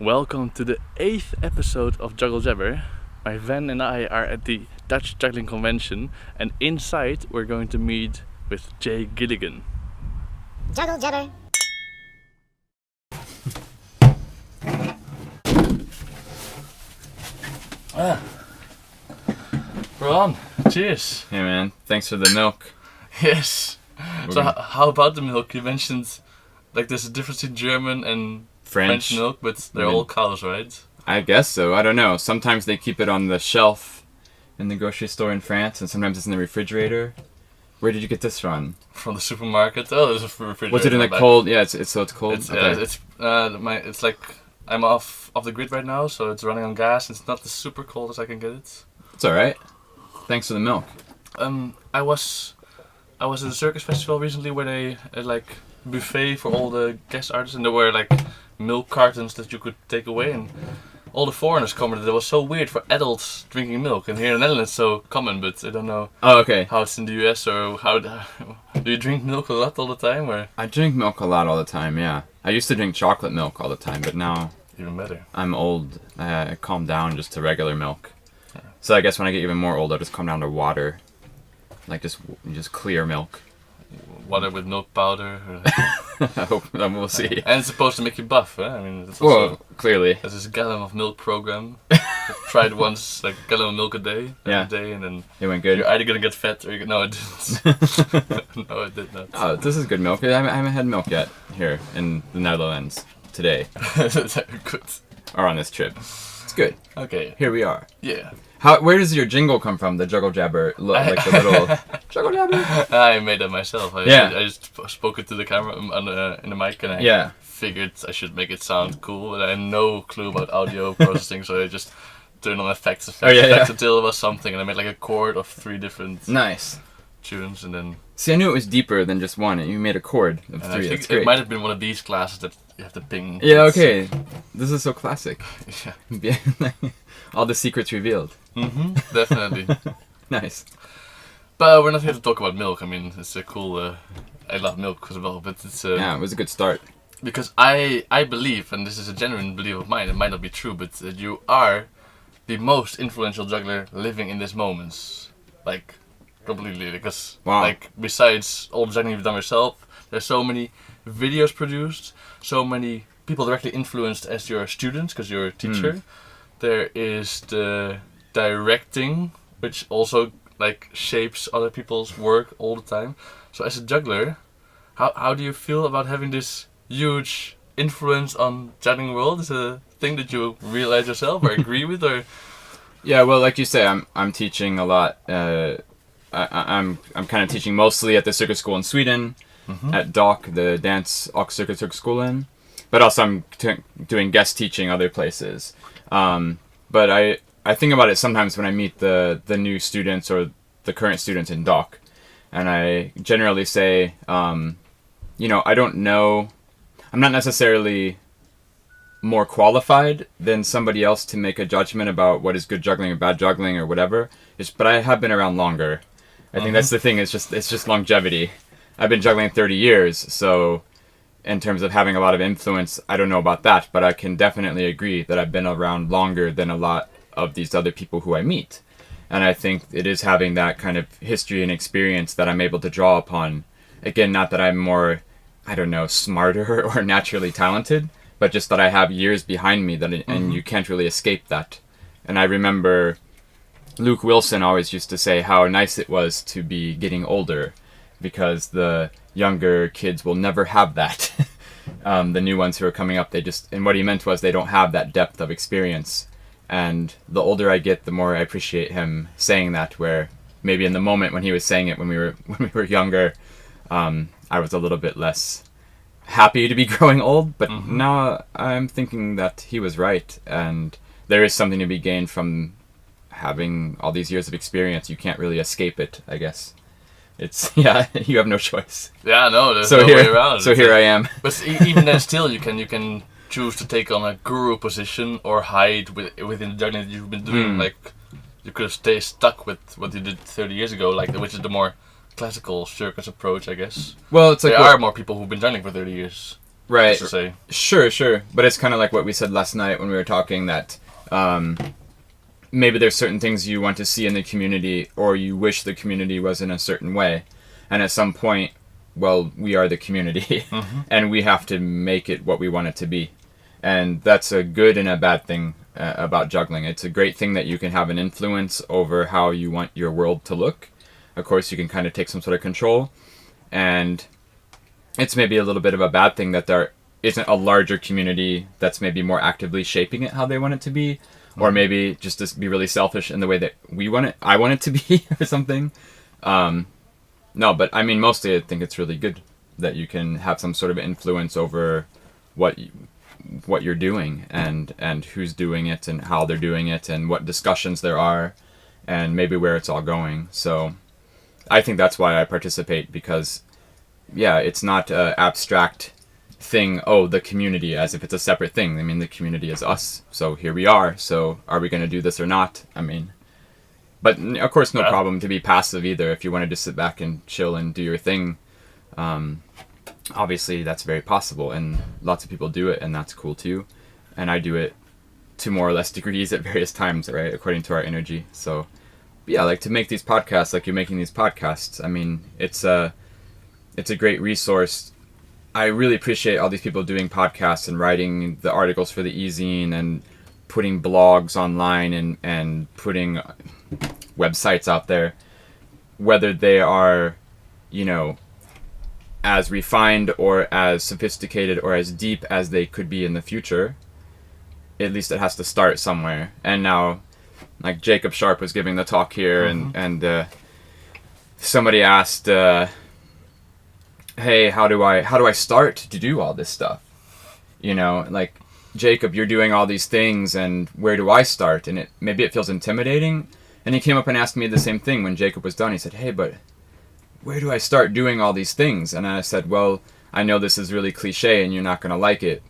Welcome to the 8th episode of Juggle Jabber. My Van and I are at the Dutch Juggling Convention, and inside we're going to meet with Gilligan. Juggle Jabber. We're on. Cheers. Hey man, thanks for the milk. Yes. So how about the milk? You mentioned like there's a difference in German and French milk, but they're all cows, right? I guess so. I don't know. Sometimes they keep it on the shelf in the grocery store in France, and sometimes it's in the refrigerator. Where did you get this from? From the supermarket. Oh, there's a refrigerator. Was it in the cold? Yeah, it's cold. It's, okay. It's like I'm off the grid right now, so it's running on gas. It's not as super cold as I can get it. It's all right. Thanks for the milk. I was at a circus festival recently where they had like buffet for all the guest artists, and there were like milk cartons that you could take away, and all the foreigners commented it was so weird for adults drinking milk, and here in the Netherlands it's so common, but I don't know how it's in the US or how do you drink milk a lot all the time? Or I drink milk a lot all the time, yeah. I used to drink chocolate milk all the time, but now even better. I'm old. I calm down just to regular milk. So I guess when I get even more old, I'll just calm down to water. Like just clear milk. Water with milk powder. I hope we'll see. And it's supposed to make you buff, huh? I mean, that's also, clearly. There's this gallon of milk program. I tried once, like a gallon of milk a day, every day, and then it went good. You're either gonna get fat or no, it didn't. No, it did not. Oh, this is good milk. I haven't had milk yet here in the Netherlands today. Good. Or on this trip. It's good. Okay. Here we are. Yeah. Where does your jingle come from? The Juggle Jabber, like the little Juggle Jabber. I made that myself. I just spoke it to the camera in the mic, and I figured I should make it sound cool. But I had no clue about audio processing, so I just turned on effects until it was something, and I made like a chord of 3 different tunes, and then. See, I knew it was deeper than just one. You made a chord of 3. I think That's great. It might have been one of these classes that you have to ping. Yeah. Okay. This is so classic. Yeah. All the secrets revealed. Definitely. Nice. But we're not here to talk about milk. I mean, it's a cool. I love milk as well, but it's. Yeah, it was a good start. Because I believe, and this is a genuine belief of mine. It might not be true, but you are the most influential juggler living in this moment. Like, completely. Because like besides all the juggling you've done yourself, there's so many videos produced, so many people directly influenced as your students because you're a teacher. There is the directing, which also like shapes other people's work all the time. So as a juggler, how do you feel about having this huge influence on juggling world? Is it a thing that you realize yourself or agree with, or? Yeah, well, like you say, I'm teaching a lot. I'm kind of teaching mostly at the circus school in Sweden, at Doch, the dance och circus, but also I'm doing guest teaching other places. But I think about it sometimes when I meet the new students or the current students in Doch, and I generally say, I don't know, I'm not necessarily more qualified than somebody else to make a judgment about what is good juggling or bad juggling or whatever. But I have been around longer. I think that's the thing. It's just longevity. I've been juggling 30 years, so. In terms of having a lot of influence, I don't know about that, but I can definitely agree that I've been around longer than a lot of these other people who I meet. And I think it is having that kind of history and experience that I'm able to draw upon. Again, not that I'm more, smarter or naturally talented, but just that I have years behind me and you can't really escape that. And I remember Luke Wilson always used to say how nice it was to be getting older, because the younger kids will never have that. The new ones who are coming up, and what he meant was they don't have that depth of experience. And the older I get, the more I appreciate him saying that, where maybe in the moment when he was saying it when we were younger, I was a little bit less happy to be growing old, but now I'm thinking that he was right, and there is something to be gained from having all these years of experience. You can't really escape it, I guess. It's you have no choice. Yeah, no, there's no way around. So here I am. But even then, still, you can choose to take on a guru position or hide within the juggling that you've been doing. Like you could stay stuck with what you did 30 years ago, which is the more classical circus approach, I guess. Well, it's like there are more people who've been juggling for 30 years. Right. Just to say. Sure. But it's kind of like what we said last night when we were talking that maybe there's certain things you want to see in the community, or you wish the community was in a certain way. And at some point, well, we are the community, and we have to make it what we want it to be. And that's a good and a bad thing about juggling. It's a great thing that you can have an influence over how you want your world to look. Of course, you can kind of take some sort of control. And it's maybe a little bit of a bad thing that there isn't a larger community that's maybe more actively shaping it how they want it to be. Or maybe just to be really selfish in the way that I want it to be, or something. No, but I mean, mostly I think it's really good that you can have some sort of influence over what you're doing, and who's doing it, and how they're doing it, and what discussions there are, and maybe where it's all going. So I think that's why I participate, because, yeah, it's not an abstract thing, the community, as if it's a separate thing. I mean, the community is us, so here we are. So are we going to do this or not? I mean... But, of course, no problem to be passive either. If you wanted to sit back and chill and do your thing, obviously that's very possible. And lots of people do it, and that's cool too. And I do it to more or less degrees at various times, right, according to our energy. So, yeah, like to make these podcasts, like you're making these podcasts, I mean, it's a great resource. I really appreciate all these people doing podcasts and writing the articles for the e-zine and putting blogs online and putting websites out there, whether they are, as refined or as sophisticated or as deep as they could be in the future. At least it has to start somewhere. And now, like Jacob Sharp was giving the talk here, and somebody asked, hey, how do I start to do all this stuff? Like, Jacob, you're doing all these things, and where do I start? And maybe it feels intimidating. And he came up and asked me the same thing when Jacob was done. He said, hey, but where do I start doing all these things? And I said, well, I know this is really cliche and you're not going to like it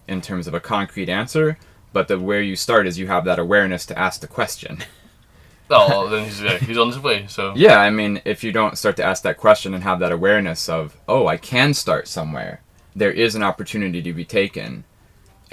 in terms of a concrete answer, but where you start is you have that awareness to ask the question. Oh, then he's on his way, so... Yeah, I mean, if you don't start to ask that question and have that awareness of, I can start somewhere, there is an opportunity to be taken,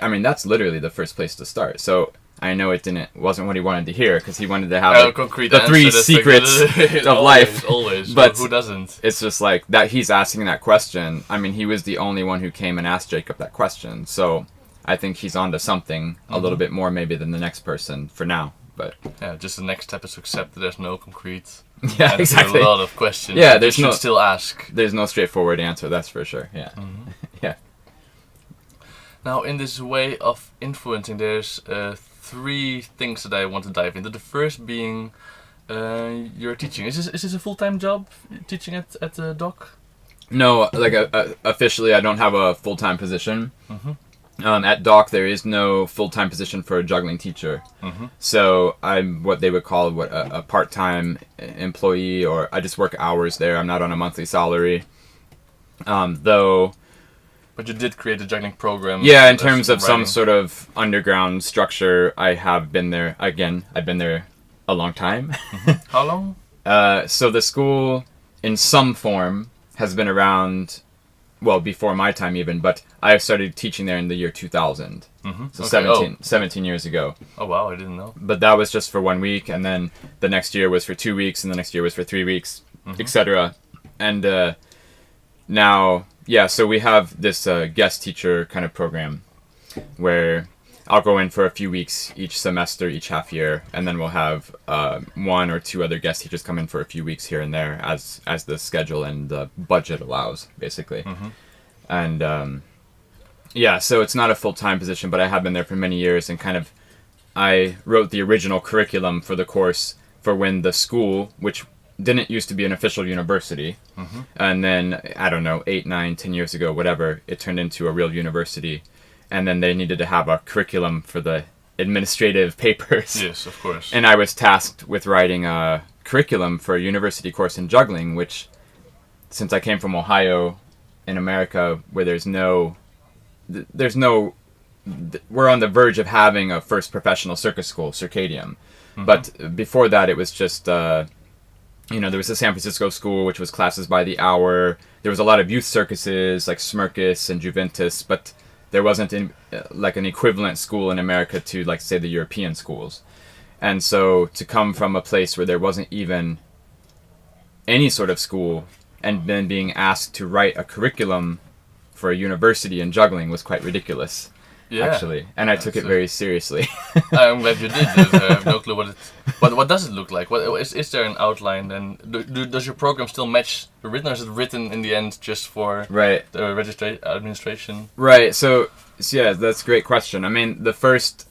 I mean, that's literally the first place to start. So I know it wasn't what he wanted to hear, because he wanted to have the 3 secrets of life. Always, but who doesn't? It's just like that he's asking that question. I mean, he was the only one who came and asked Jacob that question. So I think he's onto something a little bit more maybe than the next person for now. But yeah, just the next step is to accept that there's no concrete. Yeah, exactly. A lot of questions. Yeah, there's you should still ask. There's no straightforward answer. That's for sure. Yeah. Yeah. Now, in this way of influencing, there's 3 things that I want to dive into. The first being your teaching. Is this a full-time job, teaching at Doch? No, like officially, I don't have a full-time position. At Doch, there is no full-time position for a juggling teacher. So I'm what they would call a part-time employee, or I just work hours there. I'm not on a monthly salary, though. But you did create a juggling program. Yeah, in terms of some sort of underground structure, I have been there. Again, I've been there a long time. How long? So the school, in some form, has been around, well, before my time even, but I started teaching there in the year 2000. So okay. 17 years ago. Oh, wow, I didn't know. But that was just for 1 week, and then the next year was for 2 weeks, and the next year was for 3 weeks, etc. And now... Yeah, so we have this guest teacher kind of program where I'll go in for a few weeks each semester, each half year, and then we'll have 1 or 2 other guest teachers come in for a few weeks here and there as the schedule and the budget allows, basically. And yeah, so it's not a full-time position, but I have been there for many years, and kind of I wrote the original curriculum for the course for when the school, which didn't used to be an official university, and then, I don't know, 8, 9, 10 years ago, whatever, it turned into a real university, and then they needed to have a curriculum for the administrative papers. Yes, of course. And I was tasked with writing a curriculum for a university course in juggling, which, since I came from Ohio, in America, where we're on the verge of having a first professional circus school, Circadium, but before that it was just... there was the San Francisco school, which was classes by the hour. There was a lot of youth circuses like Smirkus and Juventus, but there wasn't an equivalent school in America to, like, say, the European schools. And so to come from a place where there wasn't even any sort of school and then being asked to write a curriculum for a university in juggling was quite ridiculous, actually. And I took it very seriously. I'm glad you did. I have no clue what does it look like? What is there an outline? And does your program still match the written, or is it written in the end just for the administration? Right. So yeah, that's a great question. I mean, the first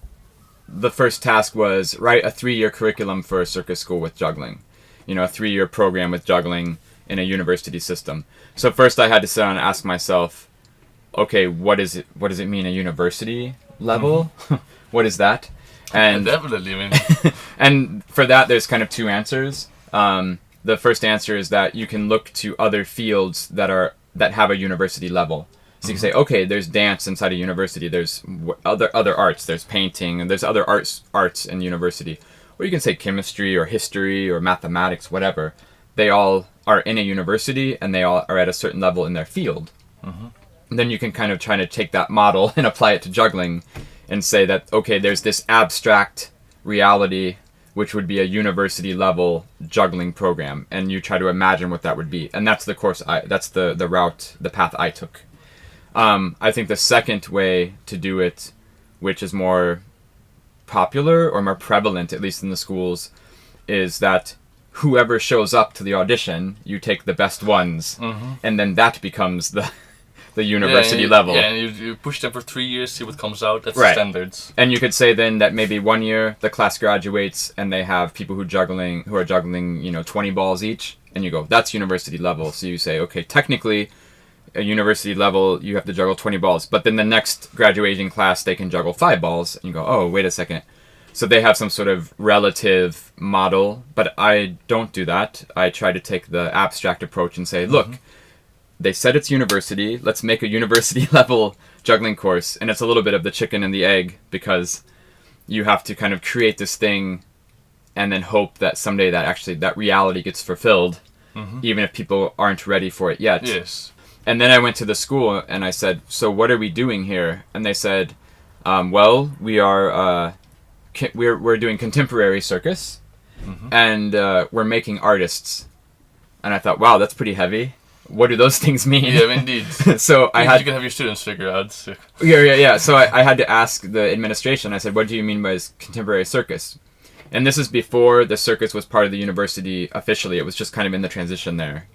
task was write a 3-year curriculum for a circus school with juggling. A 3-year program with juggling in a university system. So first I had to sit down and ask myself, okay, what does it mean, a university level? What is that? And definitely, I mean. And for that, there's kind of 2 answers. The first answer is that you can look to other fields that have a university level. So you can say, okay, there's dance inside a university. There's other arts. There's painting, and there's other arts in university. Or you can say chemistry or history or mathematics, whatever. They all are in a university, and they all are at a certain level in their field. And then you can kind of try to take that model and apply it to juggling and say that, okay, there's this abstract reality, which would be a university level juggling program. And you try to imagine what that would be. And that's the path I took. I think the second way to do it, which is more popular or more prevalent, at least in the schools, is that whoever shows up to the audition, you take the best ones, and then that becomes the university level. Yeah, and you push them for 3 years, see what comes out. That's the standards. And you could say then that maybe 1 year the class graduates and they have people who are juggling 20 balls each, and you go, that's university level. So you say, okay, technically a university level you have to juggle 20 balls, but then the next graduating class they can juggle 5 balls, and you go, oh, wait a second. So they have some sort of relative model, but I don't do that. I try to take the abstract approach and say, look, they said it's university, let's make a university level juggling course. And it's a little bit of the chicken and the egg, because you have to kind of create this thing and then hope that someday that reality gets fulfilled, even if people aren't ready for it yet. Yes. And then I went to the school and I said, so what are we doing here? And they said, well, we're doing contemporary circus, and we're making artists. And I thought, wow, that's pretty heavy. What do those things mean? Yeah, indeed. So you can have your students figure out. So. Yeah. So I had to ask the administration. I said, what do you mean by contemporary circus? And this is before the circus was part of the university officially. It was just kind of in the transition there.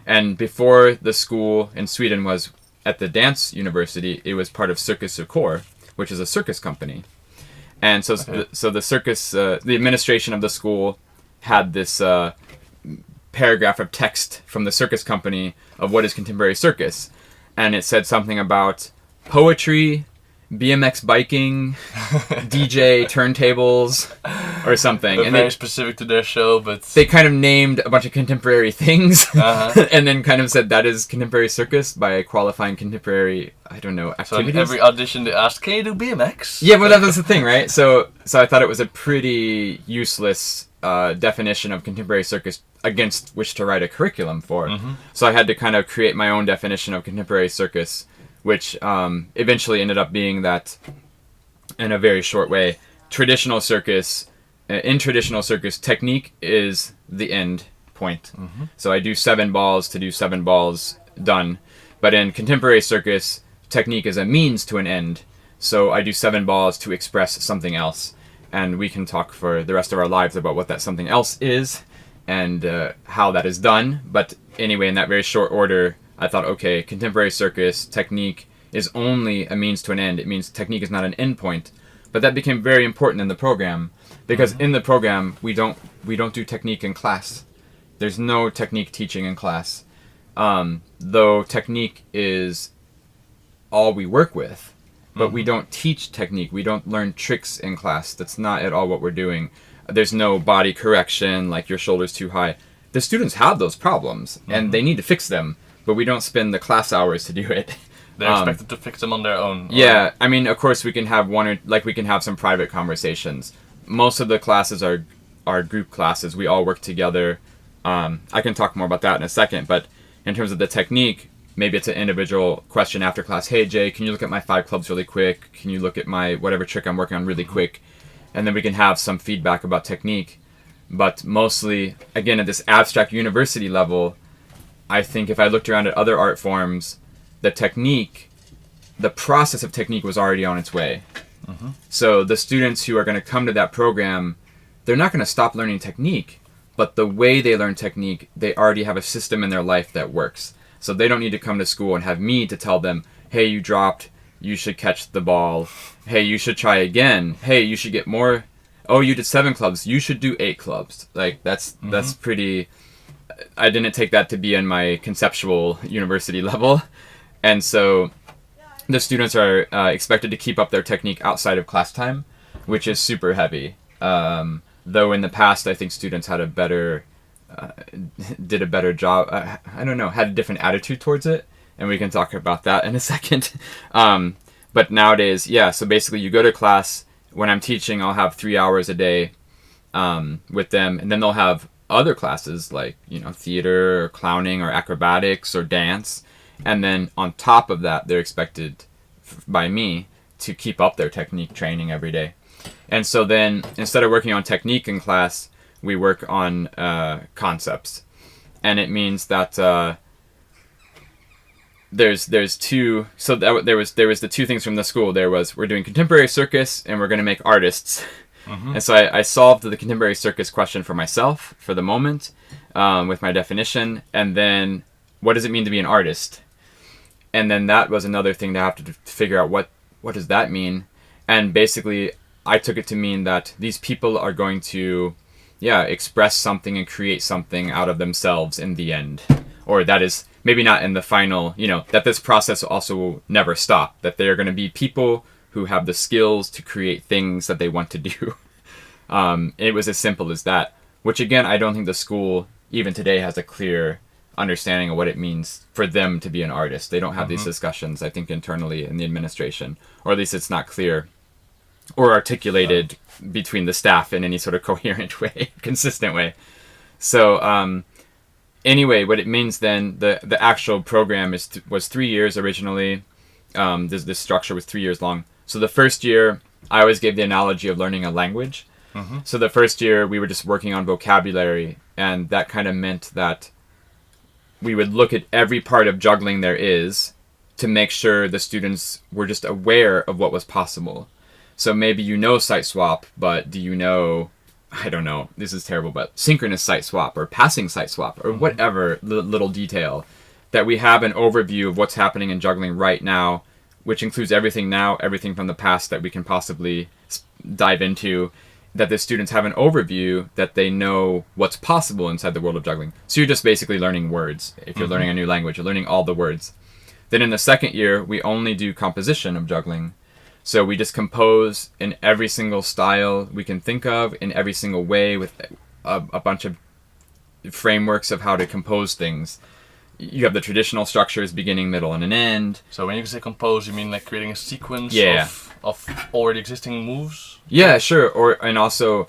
And before the school in Sweden was at the dance university, it was part of Cirkus Cirkor, which is a circus company. And so the circus, the administration of the school had this paragraph of text from the circus company of what is contemporary circus. And it said something about poetry, BMX biking, DJ turntables, or something. And very specific to their show, but... They kind of named a bunch of contemporary things, and then kind of said that is contemporary circus by qualifying contemporary, I don't know, activities. So in every audition they asked, can you do BMX? Yeah, well, that was the thing, right? So I thought it was a pretty useless definition of contemporary circus against which to write a curriculum for. So I had to kind of create my own definition of contemporary circus, which eventually ended up being that, in a very short way, traditional circus, technique is the end point. So I do 7 balls to do 7 balls, done. But in contemporary circus, technique is a means to an end. So I do 7 balls to express something else. And we can talk for the rest of our lives about what that something else is and how that is done. But anyway, in that very short order, I thought, okay, contemporary circus, technique is only a means to an end. It means technique is not an end point. But that became very important in the program, because in the program, we don't do technique in class. There's no technique teaching in class. Though technique is all we work with, but we don't teach technique. We don't learn tricks in class. That's not at all what we're doing. There's no body correction, like your shoulder's too high. The students have those problems, and they need to fix them. But we don't spend the class hours to do it. They're expected to fix them on their own. Yeah, I mean, of course, we can have we can have some private conversations. Most of the classes are group classes. We all work together. I can talk more about that in a second, but in terms of the technique, maybe it's an individual question after class. Hey, Jay, can you look at my 5 clubs really quick? Can you look at my whatever trick I'm working on really quick? And then we can have some feedback about technique. But mostly, again, at this abstract university level, I think if I looked around at other art forms, the process of technique was already on its way. So the students who are going to come to that program, they're not going to stop learning technique, but the way they learn technique, they already have a system in their life that works. So they don't need to come to school and have me to tell them, hey, you dropped, you should catch the ball. Hey, you should try again. Hey, you should get more. Oh, you did 7 clubs. You should do 8 clubs. Like, that's pretty... I didn't take that to be in my conceptual university level. And so the students are expected to keep up their technique outside of class time, which is super heavy. Though in the past, I think students had did a better job. I don't know, had a different attitude towards it. And we can talk about that in a second. But nowadays, yeah, so basically you go to class. When I'm teaching, I'll have 3 hours a day with them. And then they'll have other classes like, theater or clowning or acrobatics or dance. And then on top of that, they're expected by me to keep up their technique training every day. And so then instead of working on technique in class, we work on concepts. And it means that there's two. So there was the 2 things from the school. We're doing contemporary circus and we're going to make artists. And so I solved the contemporary circus question for myself for the moment with my definition. And then what does it mean to be an artist? And then that was another thing to have to figure out what does that mean. And basically I took it to mean that these people are going to express something and create something out of themselves in the end. Or that is maybe not in the final, that this process also will never stop. That they are going to be people who have the skills to create things that they want to do. It was as simple as that. Which again, I don't think the school, even today, has a clear understanding of what it means for them to be an artist. They don't have these discussions, I think, internally in the administration. Or at least it's not clear or articulated between the staff in any sort of coherent way, consistent way. So anyway, what it means then, the actual program was 3 years originally. This structure was 3 years long. So the first year, I always gave the analogy of learning a language. So the first year, we were just working on vocabulary, and that kind of meant that we would look at every part of juggling there is to make sure the students were just aware of what was possible. So maybe sight swap, but do you know, I don't know, this is terrible, but synchronous sight swap or passing sight swap or whatever little detail, that we have an overview of what's happening in juggling right now, which includes everything now, everything from the past that we can possibly dive into, that the students have an overview, that they know what's possible inside the world of juggling. So you're just basically learning words. If you're learning a new language, you're learning all the words. Then in the second year, we only do composition of juggling. So we just compose in every single style we can think of, in every single way, with a bunch of frameworks of how to compose things. You have the traditional structures, beginning, middle, and an end. So when you say compose, you mean like creating a sequence of already existing moves? Yeah, sure. And also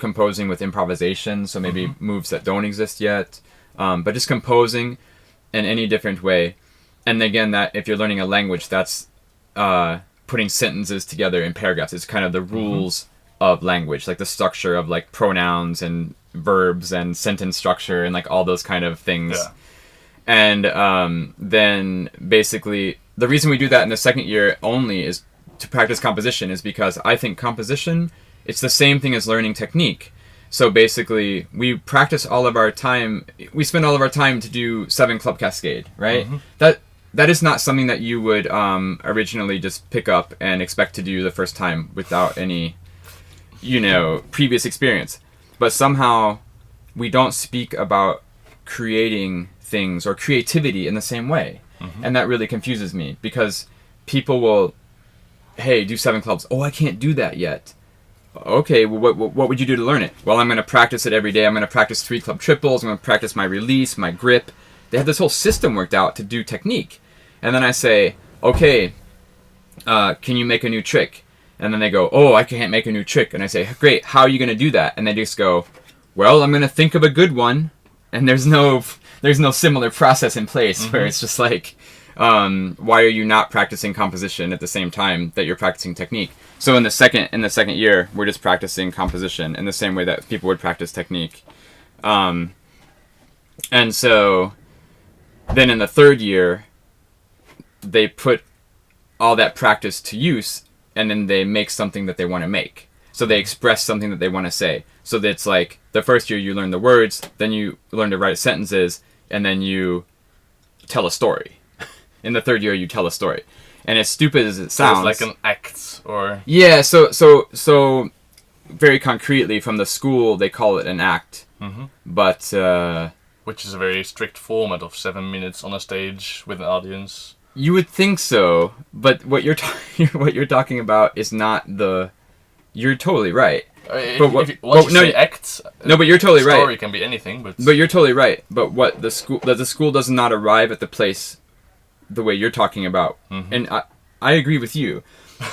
composing with improvisation, so maybe moves that don't exist yet. But just composing in any different way. And again, that if you're learning a language, that's putting sentences together in paragraphs. It's kind of the rules of language, like the structure of like pronouns and verbs and sentence structure and like all those kind of things. Yeah. And then basically the reason we do that in the second year only is to practice composition, is because I think composition, it's the same thing as learning technique. So basically we practice all of our time, we spend all of our time to do 7 club cascade, right? That is not something that you would originally just pick up and expect to do the first time without any, previous experience. But somehow we don't speak about creating things or creativity in the same way. And that really confuses me, because people will, hey, do 7 clubs. Oh, I can't do that yet. Okay, well, what would you do to learn it? Well, I'm going to practice it every day. I'm going to practice 3 club triples. I'm going to practice my release, my grip. They have this whole system worked out to do technique. And then I say, okay, can you make a new trick? And then they go, oh, I can't make a new trick. And I say, great, how are you going to do that? And they just go, well, I'm going to think of a good one. and there's no similar process in place where it's just like, why are you not practicing composition at the same time that you're practicing technique? So in the second year, we're just practicing composition in the same way that people would practice technique. And so then in the third year, they put all that practice to use, and then they make something that they want to make. So they express something that they want to say. So that's like, the first year you learn the words, then you learn to write sentences, and then you tell a story. In the third year, you tell a story. And as stupid as it sounds... So it's like an act, or... Yeah, so very concretely, from the school, they call it an act. But... which is a very strict format of 7 minutes on a stage with an audience. You would think so, but what you're talking about is not the... You're totally right. Once you say act, no, but you're totally right. Story can be anything, but you're totally right. But what the school does not arrive at the place the way you're talking about, and I agree with you.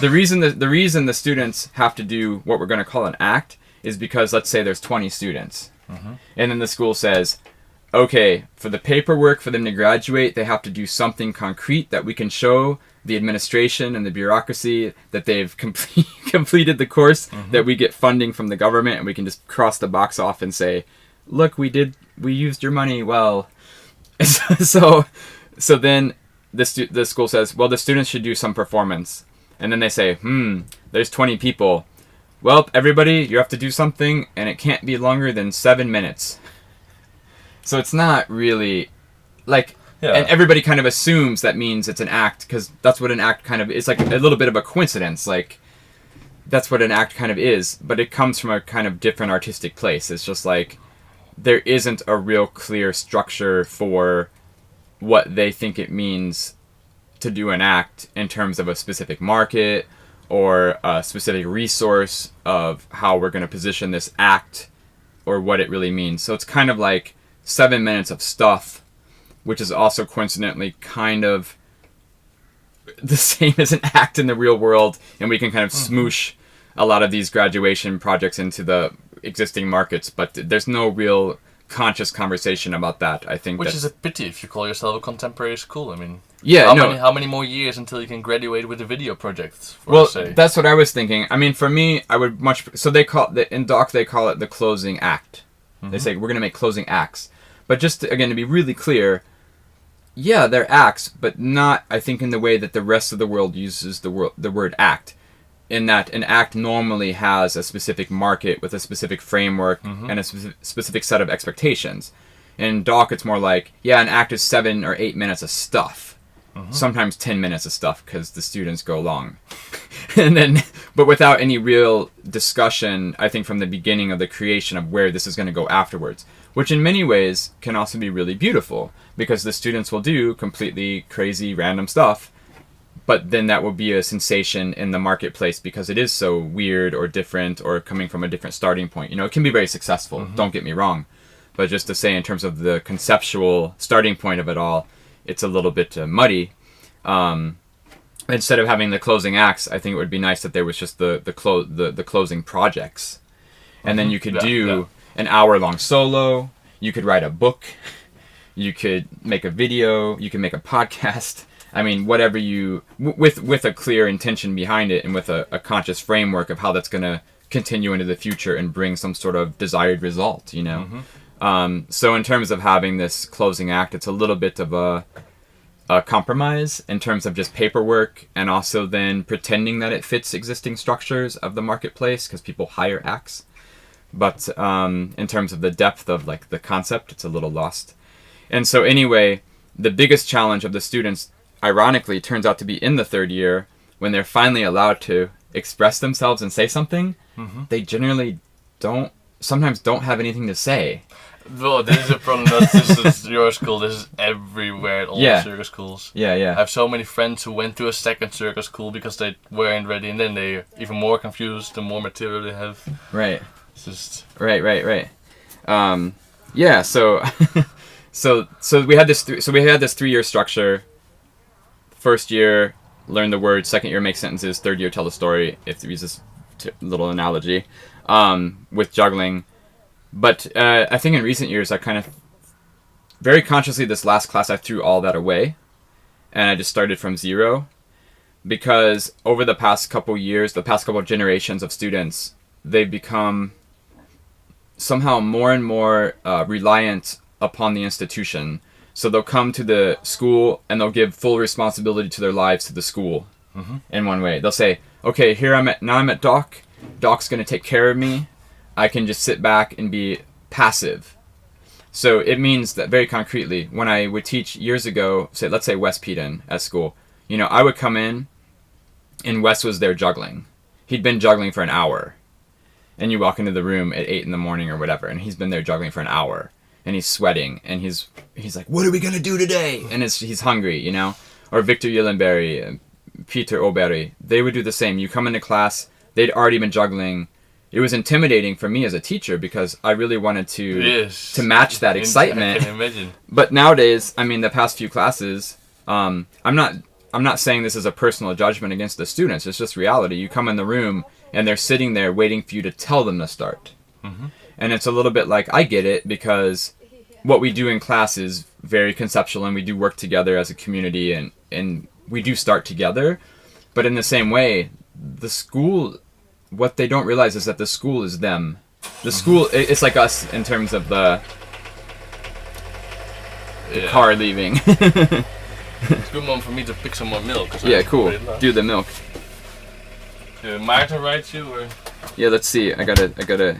The reason the students have to do what we're going to call an act is because, let's say there's 20 students, and then the school says, okay, for the paperwork for them to graduate, they have to do something concrete that we can show the administration and the bureaucracy that they've completed the course, that we get funding from the government, and we can just cross the box off and say, look, we used your money well. So then the school says, well, the students should do some performance. And then they say, there's 20 people. Well, everybody, you have to do something, and it can't be longer than 7 minutes. So it's not really, like, and everybody kind of assumes that means it's an act, because that's what an act kind of is. It's like a little bit of a coincidence, like, that's what an act kind of is, but it comes from a kind of different artistic place. It's just like, there isn't a real clear structure for what they think it means to do an act in terms of a specific market or a specific resource of how we're going to position this act or what it really means. So it's kind of like 7 minutes of stuff, which is also coincidentally kind of the same as an act in the real world, and we can kind of smoosh a lot of these graduation projects into the existing markets, but there's no real conscious conversation about that. I think which is a pity if you call yourself a contemporary school. I mean, how many more years until you can graduate with a video project? That's what I was thinking. I mean, for me, I would in Doch they call it the closing act. They say we're going to make closing acts, but just to be really clear, yeah, they're acts, but not, I think, in the way that the rest of the world uses the word act. In that an act normally has a specific market with a specific framework and a specific set of expectations. In Doch, it's more like, an act is 7 or 8 minutes of stuff. Sometimes 10 minutes of stuff because the students go long. But without any real discussion, I think, from the beginning of the creation of where this is going to go afterwards. Which in many ways can also be really beautiful, because the students will do completely crazy random stuff, but then that will be a sensation in the marketplace because it is so weird or different or coming from a different starting point. It can be very successful, don't get me wrong, but just to say in terms of the conceptual starting point of it all, it's a little bit muddy. Instead of having the closing acts, I think it would be nice that there was just the closing projects, and then you could do an hour-long solo, you could write a book, you could make a video, you can make a podcast. I mean, whatever with a clear intention behind it and with a conscious framework of how that's going to continue into the future and bring some sort of desired result, So in terms of having this closing act, it's a little bit of a compromise in terms of just paperwork, and also then pretending that it fits existing structures of the marketplace because people hire acts. But in terms of the depth of like the concept, it's a little lost. And so anyway, the biggest challenge of the students, ironically, turns out to be in the third year when they're finally allowed to express themselves and say something. They generally sometimes don't have anything to say. Well, this is a problem that this is your school. This is everywhere at all circus schools. Yeah. I have so many friends who went to a second circus school because they weren't ready, and then they're even more confused the more material they have. Right. It's just... Right. So we had this 3-year structure. First year, learn the words. Second year, make sentences. Third year, tell the story. If to use this little analogy, with juggling. But I think in recent years, I kind of very consciously, this last class, I threw all that away, and I just started from zero, because over the past couple years, the past couple generations of students, they've become somehow more and more reliant upon the institution. So they'll come to the school and they'll give full responsibility to their lives to the school. In one way, they'll say, okay, now I'm at Doch. Doc's going to take care of me. I can just sit back and be passive. So it means that very concretely, when I would teach years ago, let's say Wes Peden at school, I would come in and Wes was there juggling. He'd been juggling for an hour. And you walk into the room at 8 in the morning or whatever, and he's been there juggling for an hour. And he's sweating, and he's like, what are we going to do today? And he's hungry, Or Victor Gyllenberg and Peter Oberry, they would do the same. You come into class, they'd already been juggling. It was intimidating for me as a teacher because I really wanted to match that excitement. I can imagine. But nowadays, the past few classes, I'm not saying this is a personal judgment against the students. It's just reality. You come in the room and they're sitting there waiting for you to tell them to start. And it's a little bit like, I get it, because what we do in class is very conceptual and we do work together as a community and we do start together. But in the same way, the school, what they don't realize is that the school is them. The school, it's like us in terms of the car leaving. It's a good moment for me to pick some more milk. Yeah, cool. Do the milk. Did Marta write you? Or? Yeah, let's see. I gotta.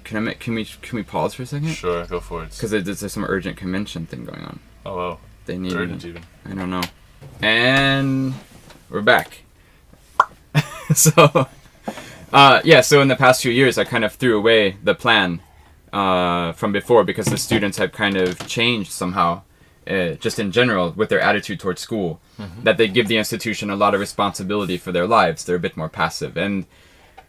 Can we pause for a second? Sure, go for it. Because there's some urgent convention thing going on. Oh wow. They need urgent even. I don't know. And we're back. So in the past few years, I kind of threw away the plan from before because the students had kind of changed somehow, just in general, with their attitude towards school. That they give the institution a lot of responsibility for their lives. They're a bit more passive. And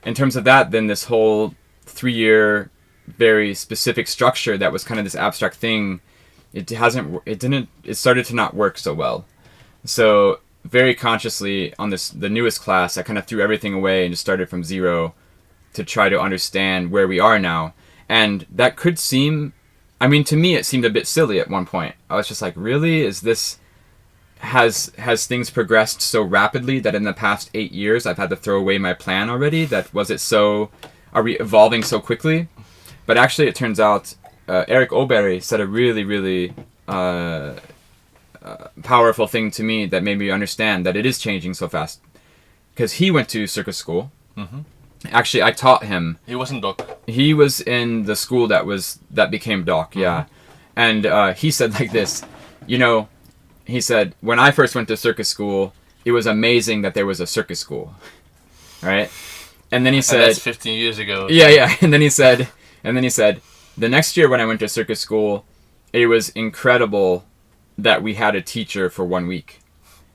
in terms of that, then this whole 3-year, very specific structure that was kind of this abstract thing, it started to not work so well. So very consciously on the newest class, I kind of threw everything away and just started from zero to try to understand where we are now. And that could seem, to me it seemed a bit silly at one point. I was just like, really? Has things progressed so rapidly that in the past 8 years I've had to throw away my plan already? Are we evolving so quickly? But actually it turns out Eric Oberry said a really, really powerful thing to me that made me understand that it is changing so fast. Because he went to circus school. Actually, I taught him. He wasn't Doch. He was in the school that became Doch, yeah. And he said like this, he said, when I first went to circus school, it was amazing that there was a circus school, right? And then he said, that's 15 years ago. Yeah. And then he said, the next year when I went to circus school, it was incredible that we had a teacher for 1 week,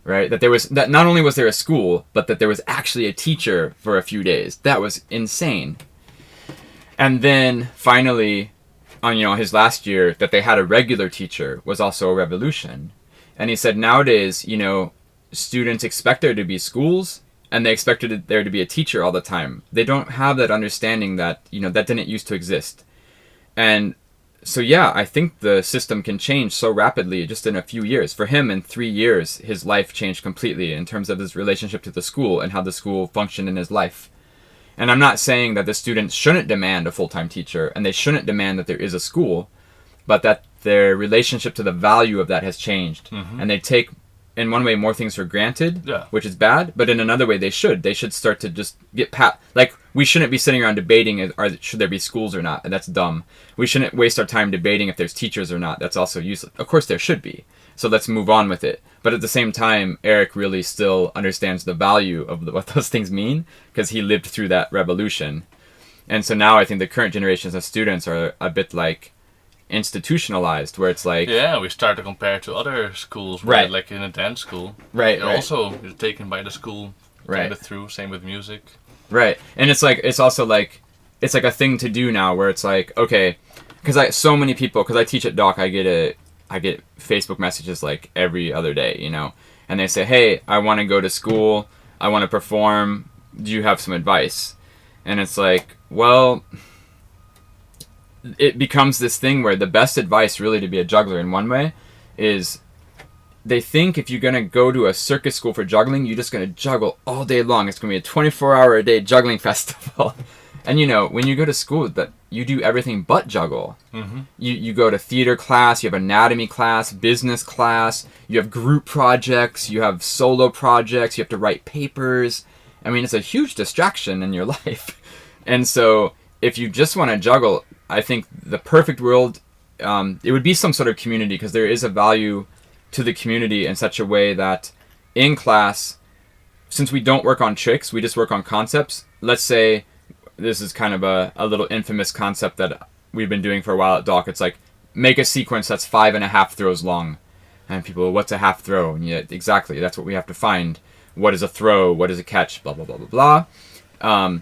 right? That not only was there a school, but that there was actually a teacher for a few days. That was insane. And then finally, on his last year, that they had a regular teacher was also a revolution. And he said nowadays, students expect there to be schools, and they expected there to be a teacher all the time. They don't have that understanding that, that didn't used to exist. And so, yeah, I think the system can change so rapidly just in a few years. For him, in 3 years, his life changed completely in terms of his relationship to the school and how the school functioned in his life. And I'm not saying that the students shouldn't demand a full-time teacher, and they shouldn't demand that there is a school, but that their relationship to the value of that has changed. And they take, in one way, more things for granted, which is bad, but in another way, they should start to just get we shouldn't be sitting around debating, should there be schools or not, and that's dumb. We shouldn't waste our time debating if there's teachers or not. That's also useless. Of course there should be, so let's move on with it. But at the same time, Eric really still understands the value of what those things mean, because he lived through that revolution. And so now I think the current generations of students are a bit like institutionalized, where it's like, we start to compare to other schools, right? Like in a dance school, right? Also taken by the school, right? Through, same with music, right? And it's also like a thing to do now, where it's like, okay, because I teach at Doch, I get Facebook messages like every other day, and they say, hey, I want to go to school, I want to perform, do you have some advice? And it's like, well, it becomes this thing where the best advice really to be a juggler in one way is they think if you're going to go to a circus school for juggling, you're just going to juggle all day long. It's going to be a 24-hour-a-day juggling festival. And you know, when you go to school, that you do everything but juggle. Mm-hmm. You go to theater class, you have anatomy class, business class, you have group projects, you have solo projects, you have to write papers. I mean, it's a huge distraction in your life. And so if you just want to juggle, I think the perfect world, it would be some sort of community, because there is a value to the community in such a way that in class, since we don't work on tricks, we just work on concepts. Let's say this is kind of a little infamous concept that we've been doing for a while at Doch. It's like, make a sequence that's 5.5 throws long. And people, what's a half throw? And yeah, exactly, that's what we have to find. What is a throw? What is a catch? Blah, blah, blah, blah, blah.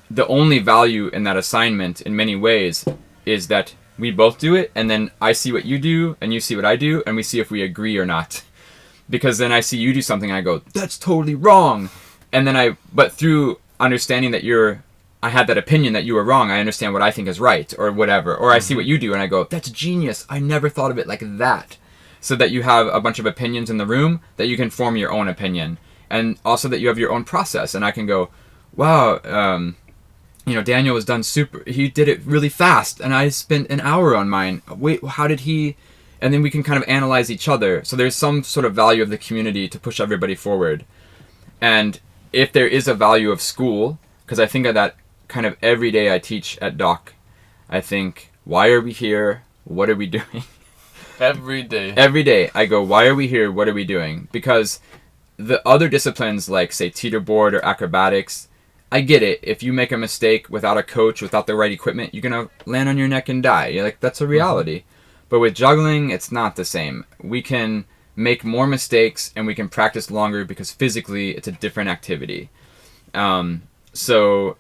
The only value in that assignment, in many ways, is that we both do it, and then I see what you do, and you see what I do, and we see if we agree or not. Because then I see you do something, and I go, that's totally wrong. And then but through understanding that I had that opinion that you were wrong, I understand what I think is right, or whatever. Or I see what you do, and I go, that's genius. I never thought of it like that. So that you have a bunch of opinions in the room, that you can form your own opinion. And also that you have your own process. And I can go, wow, Daniel was done he did it really fast, and I spent an hour on mine. Wait, how did he? And then we can kind of analyze each other. So there's some sort of value of the community to push everybody forward. And if there is a value of school, because I think of that kind of every day I teach at Doch, I think, why are we here? What are we doing? Every day. Every day I go, why are we here? What are we doing? Because the other disciplines, like say teeterboard or acrobatics, I get it. If you make a mistake without a coach, without the right equipment, you're going to land on your neck and die. You're like, that's a reality. But with juggling, it's not the same. We can make more mistakes and we can practice longer because physically it's a different activity. So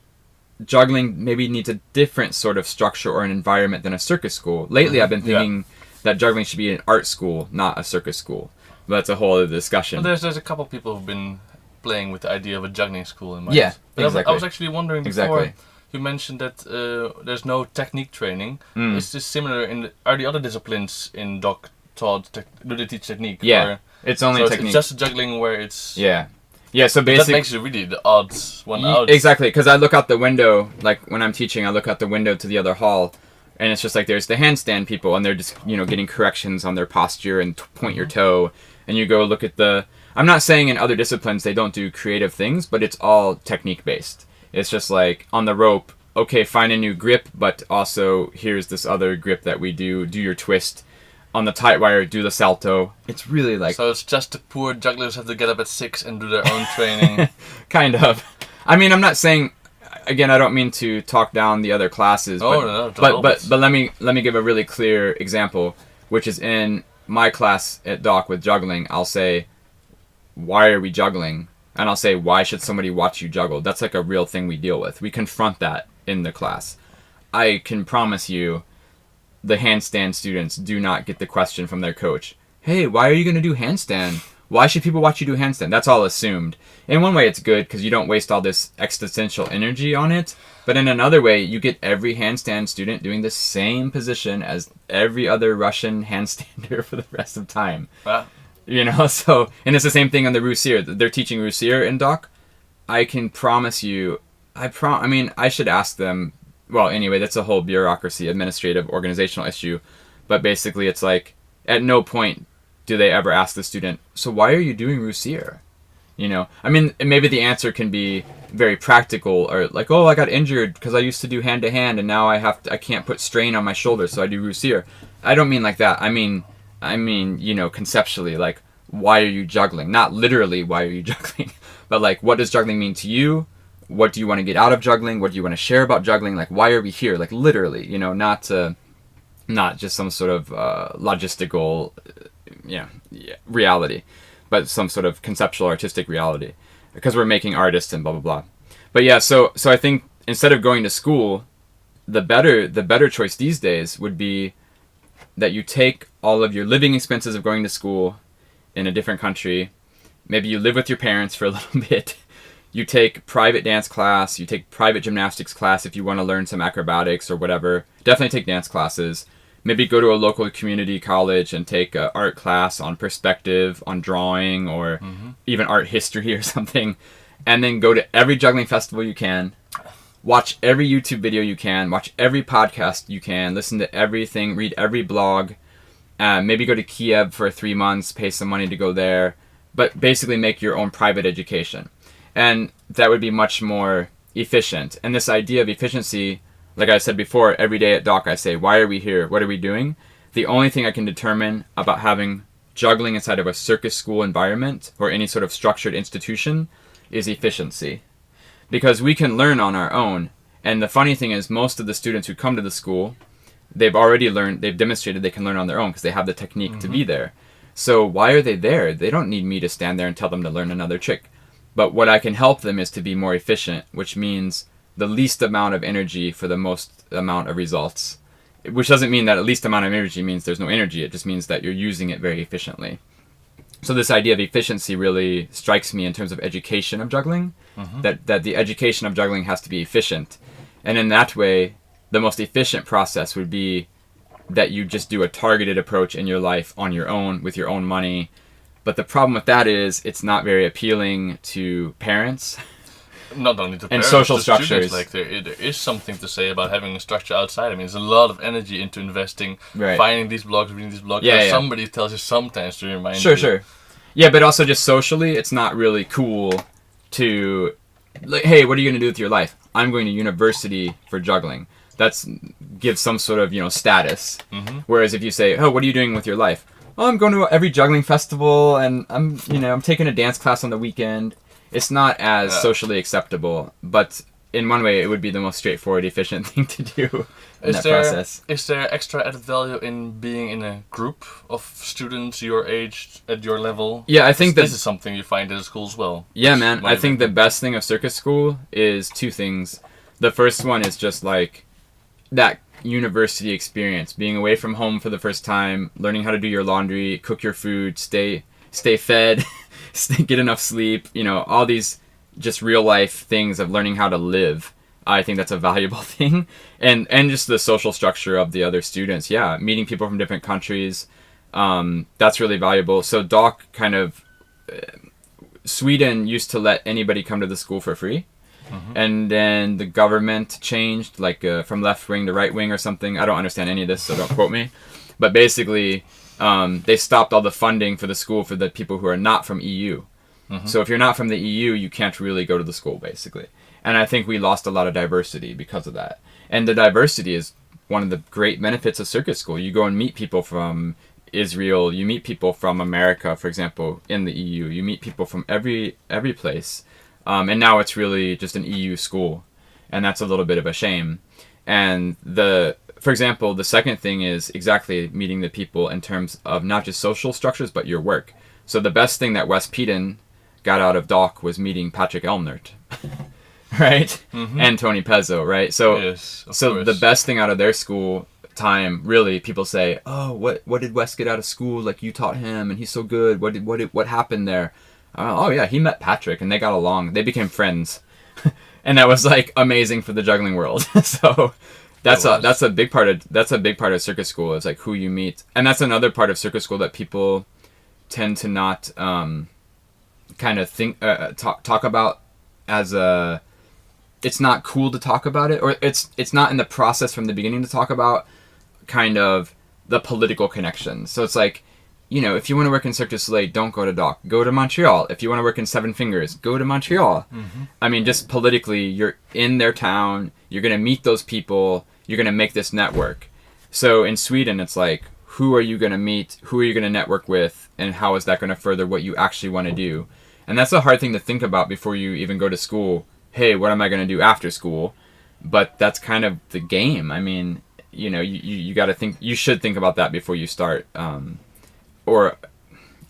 juggling maybe needs a different sort of structure or an environment than a circus school. Lately, I've been thinking that juggling should be an art school, not a circus school. But that's a whole other discussion. Well, there's a couple people who've been playing with the idea of a juggling school in mind. Yeah, but exactly. I was actually wondering before, you mentioned that there's no technique training. Is this similar are the other disciplines in Doch taught, do they teach technique? Yeah, or, it's only so technique. It's just juggling where it's... Yeah, so basically... That makes it really the odds one out. Exactly, because I look out the window, like when I'm teaching, I look out the window to the other hall, and it's just like there's the handstand people, and they're just, getting corrections on their posture and point your toe, and you go look at the... I'm not saying in other disciplines they don't do creative things, but it's all technique-based. It's just like, on the rope, okay, find a new grip, but also here's this other grip that we do your twist. On the tight wire, do the salto. It's really like... So it's just the poor jugglers have to get up at 6 and do their own training. Kind of. I mean, I'm not saying... Again, I don't mean to talk down the other classes, but let me give a really clear example, which is in my class at Doch with juggling. I'll say, why are we juggling? And I'll say, why should somebody watch you juggle? That's like a real thing we deal with. We confront that in the class. I can promise you the handstand students do not get the question from their coach, hey, why are you going to do handstand? Why should people watch you do handstand? That's all assumed. In one way, it's good because you don't waste all this existential energy on it. But in another way, you get every handstand student doing the same position as every other Russian handstander for the rest of time. Wow. So, and it's the same thing on the Russier. They're teaching Russier in Doch. I can promise you, I should ask them, well, anyway, that's a whole bureaucracy, administrative, organizational issue. But basically, it's like, at no point do they ever ask the student, so why are you doing Russier? Maybe the answer can be very practical, or like, oh, I got injured because I used to do hand-to-hand, and now I can't put strain on my shoulder, so I do Russier. I don't mean like that. I mean, conceptually, like, why are you juggling? Not literally, why are you juggling? But, like, what does juggling mean to you? What do you want to get out of juggling? What do you want to share about juggling? Like, why are we here? Like, literally, not just some sort of logistical, reality, but some sort of conceptual, artistic reality. Because we're making artists and blah, blah, blah. But yeah, so I think instead of going to school, the better choice these days would be that you take all of your living expenses of going to school in a different country. Maybe you live with your parents for a little bit. you take private dance class, you take private gymnastics class if you want to learn some acrobatics or whatever. Definitely take dance classes. Maybe go to a local community college and take an art class on perspective, on drawing, or even art history or something. And then go to every juggling festival you can. Watch every YouTube video you can. Watch every podcast you can. Listen to everything. Read every blog. Maybe go to Kiev for 3 months. Pay some money to go there. But basically make your own private education. And that would be much more efficient. And this idea of efficiency, like I said before, every day at Doch I say, why are we here? What are we doing? The only thing I can determine about having juggling inside of a circus school environment or any sort of structured institution is efficiency. Because we can learn on our own. And the funny thing is, most of the students who come to the school, they've already learned, they've demonstrated they can learn on their own because they have the technique to be there. So why are they there? They don't need me to stand there and tell them to learn another trick. But what I can help them is to be more efficient, which means the least amount of energy for the most amount of results. Which doesn't mean that the least amount of energy means there's no energy. It just means that you're using it very efficiently. So this idea of efficiency really strikes me in terms of education of juggling. That the education of juggling has to be efficient. And in that way, the most efficient process would be that you just do a targeted approach in your life on your own, with your own money. But the problem with that is it's not very appealing to parents. Not only to parents, and social to structures. Students, like there is something to say about having a structure outside. I mean, there's a lot of energy into investing, finding these blogs, reading these blogs. Somebody tells you sometimes to remind you. Sure. Yeah, but also just socially, it's not really cool to, like, hey, what are you going to do with your life? I'm going to university for juggling. That's gives some sort of, status. Whereas if you say, oh, what are you doing with your life? Oh, I'm going to every juggling festival, and I'm taking a dance class on the weekend. It's not as socially acceptable, but in one way, it would be the most straightforward, efficient thing to do in that process. Is there extra added value in being in a group of students your age, at your level? Yeah, I think this is something you find at a school as well. Yeah, man. I think the best thing of circus school is two things. The first one is just like that university experience, being away from home for the first time, learning how to do your laundry, cook your food, stay fed, get enough sleep, all these just real life things of learning how to live. I think that's a valuable thing. And just the social structure of the other students. Yeah, meeting people from different countries, that's really valuable. So Doch Sweden used to let anybody come to the school for free. And then the government changed, from left wing to right wing or something. I don't understand any of this, so don't quote me. But basically, they stopped all the funding for the school for the people who are not from EU. So if you're not from the EU, you can't really go to the school, basically. And I think we lost a lot of diversity because of that. And the diversity is one of the great benefits of circus school. You go and meet people from Israel, you meet people from America, for example, in the EU. You meet people from every place. And now it's really just an EU school. And that's a little bit of a shame. And for example, the second thing is exactly meeting the people in terms of not just social structures, but your work. So the best thing that West Peden got out of Doch was meeting Patrick Elmnert, right? And Tony Pezzo, right? So, yes, so the best thing out of their school time, really, people say, oh, what did West get out of school? Like, you taught him, and he's so good. What happened there? Oh yeah, he met Patrick, and they got along. They became friends, and that was amazing for the juggling world. So that's a big part of circus school. Is who you meet, and that's another part of circus school that people tend to not talk about as a. It's not cool to talk about it, or it's not in the process from the beginning to talk about kind of the political connections. So it's if you want to work in Cirque du Soleil, don't go to Doch. Go to Montreal. If you want to work in Seven Fingers, go to Montreal. I mean, just politically, you're in their town. You're going to meet those people. You're going to make this network. So in Sweden, it's who are you going to meet? Who are you going to network with? And how is that going to further what you actually want to do? And that's a hard thing to think about before you even go to school. Hey, what am I going to do after school? But that's kind of the game. I mean, you got to think. You should think about that before you start. Or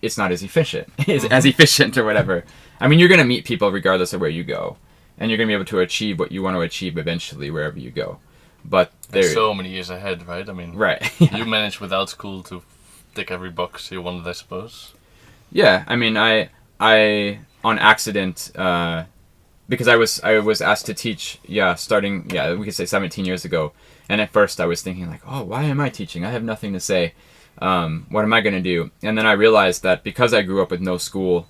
it's not as efficient, as efficient or whatever. I mean, you're going to meet people regardless of where you go. And you're going to be able to achieve what you want to achieve eventually wherever you go. But there's so many years ahead, right? I mean, right. You managed without school to tick every box you wanted, I suppose. Yeah, I mean, I on accident because I was asked to teach, starting, we could say 17 years ago. And at first I was thinking like, oh, why am I teaching? I have nothing to say. What am I going to do? And then I realized that because I grew up with no school,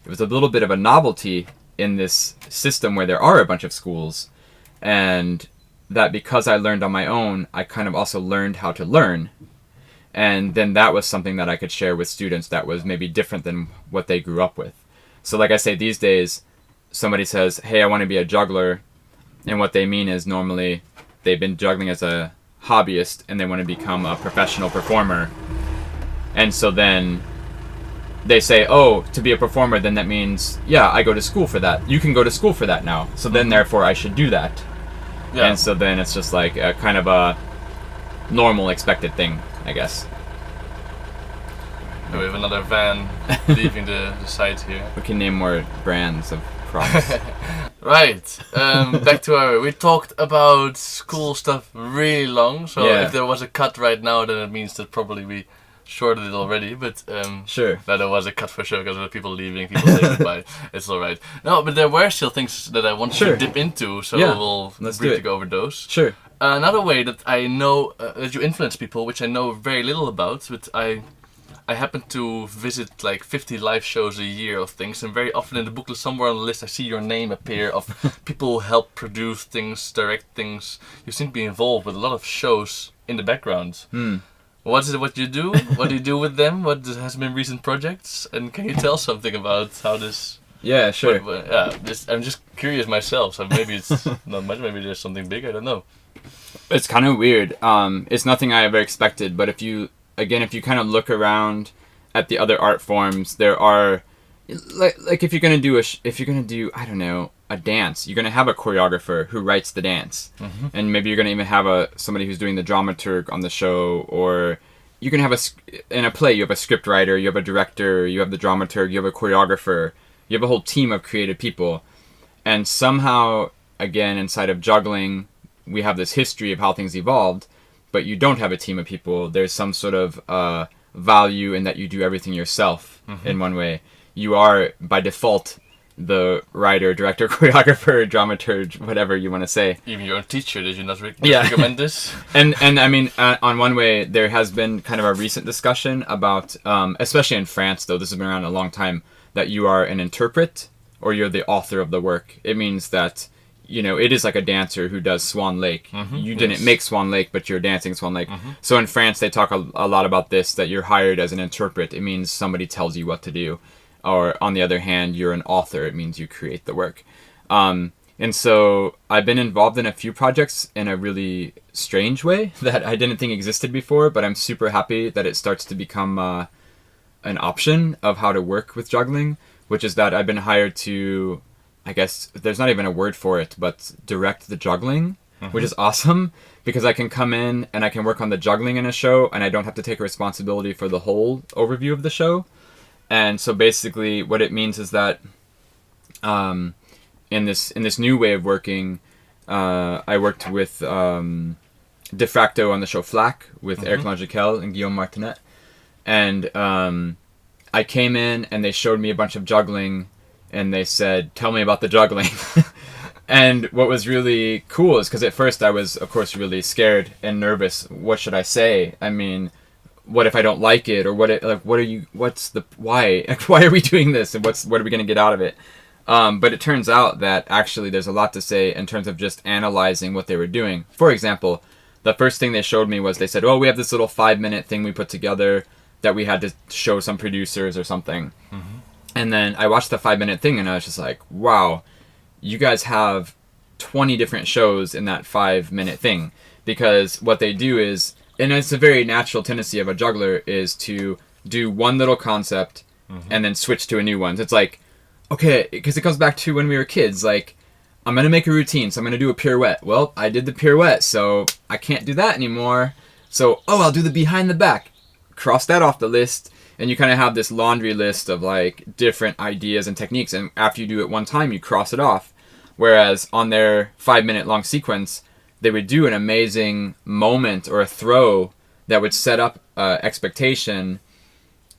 it was a little bit of a novelty in this system where there are a bunch of schools. And that because I learned on my own, I kind of also learned how to learn. And then that was something that I could share with students that was maybe different than what they grew up with. So like I say, these days, somebody says, hey, I want to be a juggler. And what they mean is normally they've been juggling as a hobbyist and they want to become a professional performer. And so then they say, oh, to be a performer, then that means, I go to school for that. You can go to school for that now. So then therefore I should do that. Yeah. And so then it's just like a kind of a normal expected thing, I guess. We have another van leaving the site here. We can name more brands of props. Right. Back to we talked about school stuff really long, so if there was a cut right now, then it means that probably we shorted it already, but sure. But there was a cut for sure because of the people leaving, people saying goodbye. It's alright. No, but there were still things that I wanted to dip into, so we'll briefly go over those. Sure. Another way that I know that you influence people, which I know very little about, but I happen to visit like 50 live shows a year of things, and very often in the booklet somewhere on the list I see your name appear of people who help produce things, direct things. You seem to be involved with a lot of shows in the background. What is it what you do? What do you do with them? What has been recent projects? And can you tell something about how this... Yeah, sure. I'm just curious myself, so maybe it's not much, maybe there's something big, I don't know. It's kind of weird. It's nothing I ever expected, but if you kind of look around at the other art forms, there are like if you're gonna do I don't know, a dance, you're gonna have a choreographer who writes the dance, and maybe you're gonna even have somebody who's doing the dramaturg on the show, or you can have in a play you have a script writer, you have a director, you have the dramaturg, you have a choreographer, you have a whole team of creative people, and somehow again inside of juggling we have this history of how things evolved. But you don't have a team of people. There's some sort of value in that you do everything yourself in one way. You are, by default, the writer, director, choreographer, dramaturg, whatever you want to say. Even your own teacher, did you not recommend this? And I mean, on one way, there has been kind of a recent discussion about, especially in France, though, this has been around a long time, that you are an interpret or you're the author of the work. It means that it is like a dancer who does Swan Lake. You didn't make Swan Lake, but you're dancing Swan Lake. So in France, they talk a lot about this, that you're hired as an interpret. It means somebody tells you what to do. Or on the other hand, you're an author. It means you create the work. And so I've been involved in a few projects in a really strange way that I didn't think existed before, but I'm super happy that it starts to become an option of how to work with juggling, which is that I've been hired to... I guess there's not even a word for it, but direct the juggling, which is awesome because I can come in and I can work on the juggling in a show and I don't have to take responsibility for the whole overview of the show. And so basically what it means is that in this new way of working, I worked with Defracto on the show Flaque with Eric Langequel and Guillaume Martinet. And I came in and they showed me a bunch of juggling. And they said, tell me about the juggling. And what was really cool is because at first I was, of course, really scared and nervous. What should I say? I mean, what if I don't like it? Or why are we doing this? And what are we going to get out of it? But it turns out that actually there's a lot to say in terms of just analyzing what they were doing. For example, the first thing they showed me was they said, oh, we have this little 5-minute thing we put together that we had to show some producers or something. And then I watched the 5-minute thing and I was just like, wow, you guys have 20 different shows in that 5-minute thing. Because what they do is, and it's a very natural tendency of a juggler, is to do one little concept and then switch to a new one. So it's like, okay, because it comes back to when we were kids, like, I'm going to make a routine, so I'm going to do a pirouette. Well, I did the pirouette, so I can't do that anymore. So, I'll do the behind the back. Cross that off the list. And you kind of have this laundry list of like different ideas and techniques, and after you do it one time, you cross it off. Whereas on their 5-minute long sequence, they would do an amazing moment or a throw that would set up expectation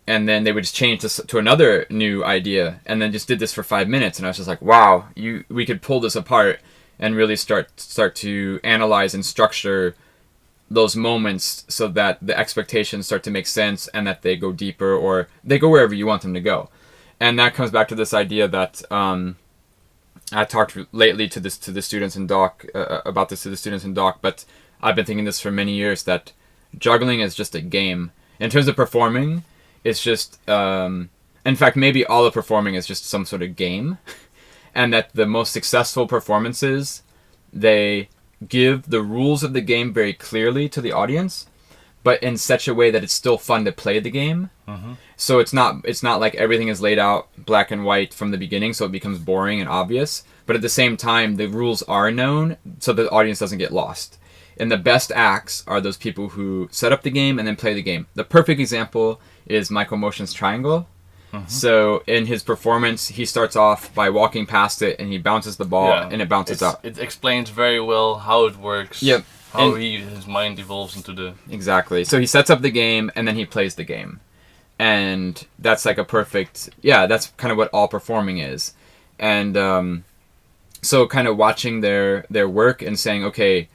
and then they would just change to another new idea, and then just did this for 5 minutes, and I was just like, wow, we could pull this apart and really start to analyze and structure those moments so that the expectations start to make sense and that they go deeper or they go wherever you want them to go. And that comes back to this idea that I talked lately to the students in Doch about this to the students in Doch, but I've been thinking this for many years, that juggling is just a game. In terms of performing, it's just, in fact, maybe all of performing is just some sort of game, and that the most successful performances, they give the rules of the game very clearly to the audience, but in such a way that it's still fun to play the game. Mm-hmm. So it's not like everything is laid out black and white from the beginning, so it becomes boring and obvious. But at the same time, the rules are known, so the audience doesn't get lost. And the best acts are those people who set up the game and then play the game. The perfect example is Michael Motion's Triangle. Mm-hmm. So in his performance, he starts off by walking past it, and he bounces the ball, and it bounces out. It explains very well how it works. Yep. How his mind evolves into the... Exactly. So he sets up the game, and then he plays the game. And that's like a perfect... Yeah, that's kind of what all performing is. And so kind of watching their work and saying, okay,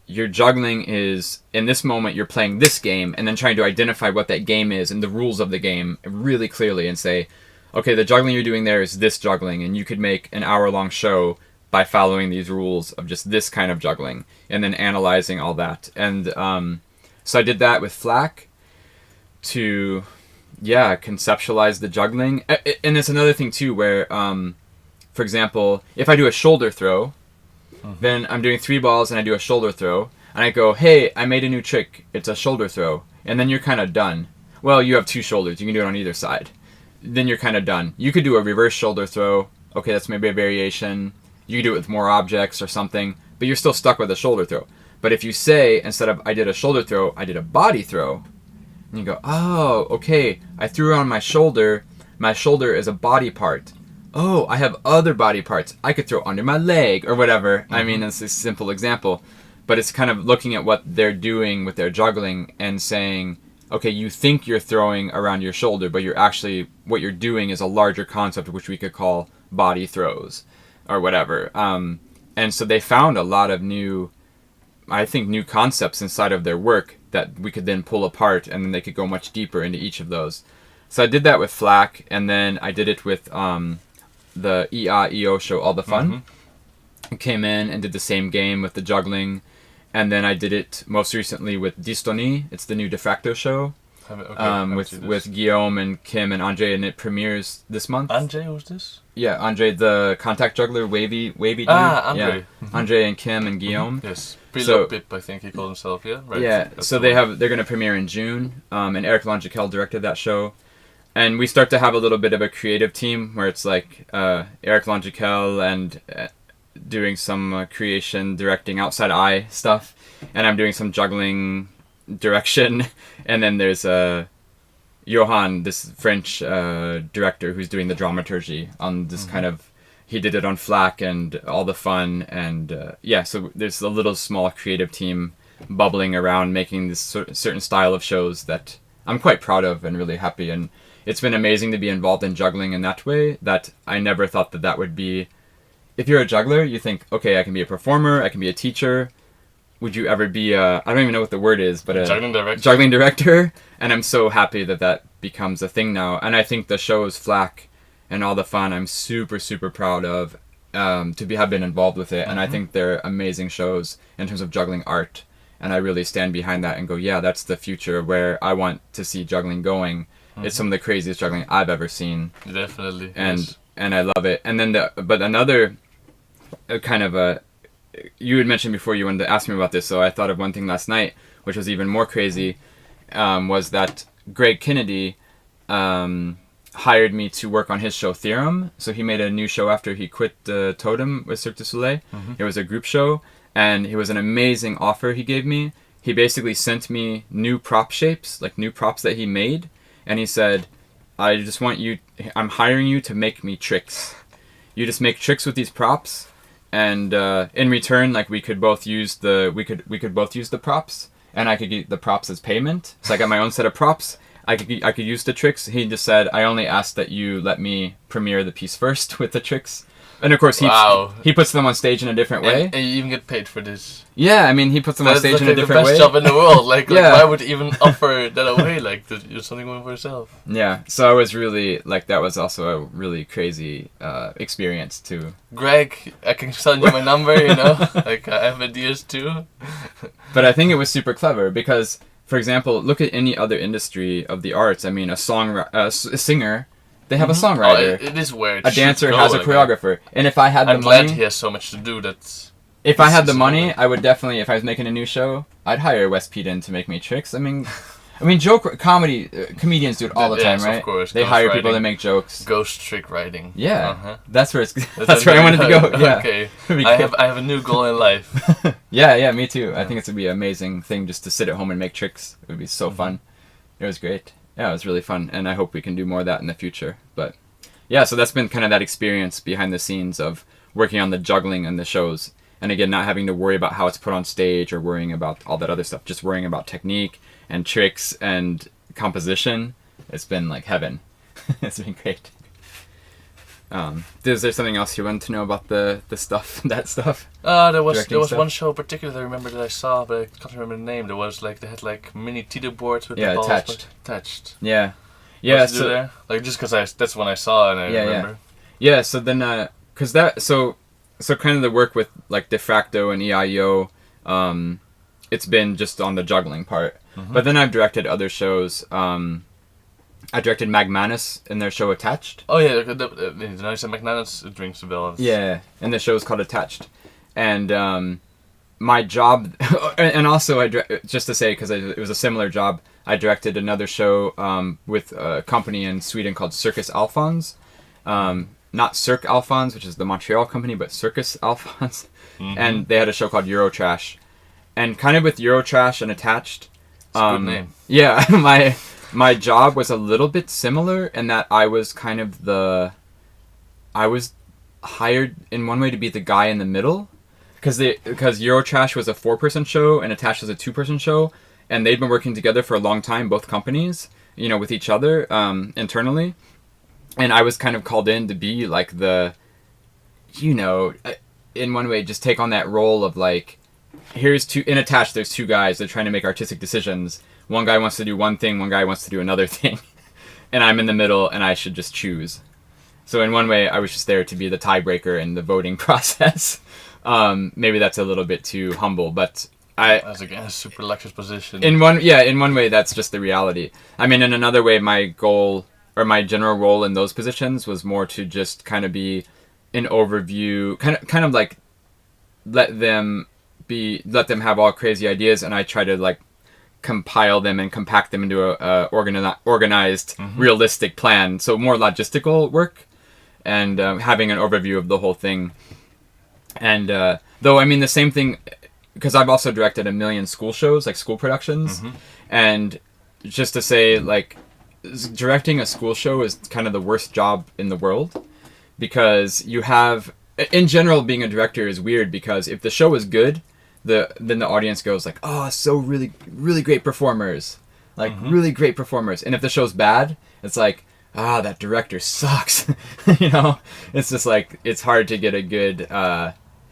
your juggling is, in this moment, you're playing this game, and then trying to identify what that game is and the rules of the game really clearly and say, okay, the juggling you're doing there is this juggling, and you could make an hour-long show by following these rules of just this kind of juggling, and then analyzing all that. And so I did that with Flaque to, conceptualize the juggling. And it's another thing, too, where, for example, if I do a shoulder throw, then I'm doing 3 balls and I do a shoulder throw, and I go, hey, I made a new trick, it's a shoulder throw, and then you're kind of done. Well, you have 2 shoulders, you can do it on either side. Then you're kind of done. You could do a reverse shoulder throw, okay, that's maybe a variation. You could do it with more objects or something, but you're still stuck with a shoulder throw. But if you say, instead of I did a shoulder throw, I did a body throw, and you go, oh, okay, I threw on my shoulder is a body part. Oh, I have other body parts. I could throw under my leg or whatever. Mm-hmm. I mean, it's a simple example. But it's kind of looking at what they're doing with their juggling and saying, okay, you think you're throwing around your shoulder, but you're actually, what you're doing is a larger concept, which we could call body throws or whatever. And so they found a lot of new concepts inside of their work that we could then pull apart, and then they could go much deeper into each of those. So I did that with Flaque, and then I did it with... the EaEo show, All the Fun. Mm-hmm. I came in and did the same game with the juggling, and then I did it most recently with Dystony. It's the new Defracto show, with Guillaume and Kim and Andre, and it premieres this month. Andre, who's this? Yeah, Andre, the contact juggler, wavy dude. Andre. Yeah. Mm-hmm. Andre and Kim and Guillaume. Mm-hmm. Yes, Preload Pip, I think he called himself. Yeah, right. Yeah, so they're going to premiere in June, and Eric Longiquel directed that show. And we start to have a little bit of a creative team where it's like Eric Longiquel and doing some creation, directing, outside eye stuff. And I'm doing some juggling direction. And then there's Johan, this French director who's doing the dramaturgy on this kind of... He did it on Flaque and All the Fun. And so there's a little small creative team bubbling around making this certain style of shows that I'm quite proud of and really happy. And it's been amazing to be involved in juggling in that way, that I never thought that would be... If you're a juggler, you think, okay, I can be a performer, I can be a teacher. Would you ever be I don't even know what the word is, but a juggling director? And I'm so happy that becomes a thing now. And I think the shows Flaque and All the Fun, I'm super, super proud of to have been involved with it. Mm-hmm. And I think they're amazing shows in terms of juggling art. And I really stand behind that and go, yeah, that's the future where I want to see juggling going. It's some of the craziest juggling I've ever seen. Definitely. And I love it. And then but another kind of you had mentioned before you wanted to ask me about this, so I thought of one thing last night, which was even more crazy, was that Greg Kennedy hired me to work on his show Theorem. So he made a new show after he quit Totem with Cirque du Soleil. Mm-hmm. It was a group show, and it was an amazing offer he gave me. He basically sent me new prop shapes, like new props that he made. And he said, I just want you, I'm hiring you to make me tricks. You just make tricks with these props, and in return, like we could both use the props, and I could get the props as payment. So I got my own set of props, I could use the tricks. He just said, I only asked that you let me premiere the piece first with the tricks. And of course, he puts them on stage in a different way. And you even get paid for this. Yeah, I mean, he puts them on stage in a different way. That's the best job in the world. Like, why would you even offer that away? Like, you're something going for yourself. Yeah, so I was really, like, that was also a really crazy experience, too. Greg, I can send you my number, you know? Like, I have ideas, too. But I think it was super clever because, for example, look at any other industry of the arts. I mean, a singer... They have a songwriter. Oh, it is weird. A dancer has a choreographer. And if I had the money... I'm glad he has so much to do that... If I had the money, I would definitely, if I was making a new show, I'd hire Wes Peden to make me tricks. I mean, comedians do it all the time, right? Of course. They hire people to make jokes. Ghost trick writing. Yeah. That's where I wanted to go. Yeah. Okay. I have a new goal in life. Yeah, me too. I think it's going to be an amazing thing just to sit at home and make tricks. It would be so fun. It was great. Yeah, it was really fun, and I hope we can do more of that in the future. But yeah, so that's been kind of that experience behind the scenes of working on the juggling and the shows. And again, not having to worry about how it's put on stage or worrying about all that other stuff. Just worrying about technique and tricks and composition. It's been like heaven. It's been great. Is there something else you wanted to know about the stuff, that stuff? There was one show in particular that I remember that I saw, but I can't remember the name. There was like, they had like mini Tito boards with the balls attached. Yeah. Yeah, so there? Like, just because that's when I saw and I remember. Yeah, so then, so kind of the work with like Defracto and EaEo, it's been just on the juggling part. But then I've directed other shows. I directed Magmanus in their show Attached. Oh yeah, now you said Magmanus, it rings a bell. Yeah, and the show is called Attached. And my job, and also just to say, because it was a similar job, I directed another show with a company in Sweden called Circus Alphons. Not Cirque Alphons, which is the Montreal company, but Circus Alphons. And they had a show called Eurotrash. And kind of with Eurotrash and Attached... It's a good name. Yeah, my job was a little bit similar in that I was kind of I was hired in one way to be the guy in the middle. Because Eurotrash was a 4-person show and Attached was a 2-person show. And they'd been working together for a long time, both companies, with each other internally. And I was kind of called in to be like in one way, just take on that role of like, in Attached, there's 2 guys, they're trying to make artistic decisions. One guy wants to do one thing, one guy wants to do another thing. And I'm in the middle and I should just choose. So in one way, I was just there to be the tiebreaker in the voting process. Maybe that's a little bit too humble, but that's again a super lectures position. In one way, that's just the reality. I mean, in another way, my goal or my general role in those positions was more to just kind of be an overview, kind of like let them have all crazy ideas, and I try to like compile them and compact them into a organized, realistic plan. So more logistical work, and having an overview of the whole thing. And though I mean the same thing, because I've also directed a million school shows, like school productions, and just to say like. Directing a school show is kind of the worst job in the world, because you have, in general, being a director is weird, because if the show is good, then the audience goes like, oh, so really, really great performers, like really great performers. And if the show's bad, it's like, that director sucks. It's just like, it's hard to get a good,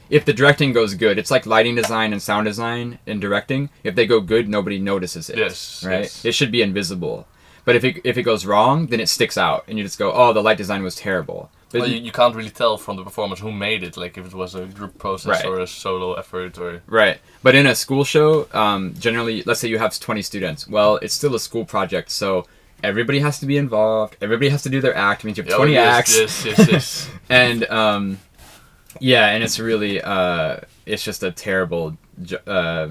if the directing goes good, it's like lighting design and sound design in directing. If they go good, nobody notices it. Yes. Right? Yes. It should be invisible. But if it goes wrong, then it sticks out, and you just go, oh, the light design was terrible. But you can't really tell from the performance who made it, like if it was a group process or a solo effort or... Right. But in a school show, generally, let's say you have 20 students. Well, it's still a school project, so everybody has to be involved. Everybody has to do their act. It means you have 20 acts. Yes. And, and it's really, it's just a terrible, a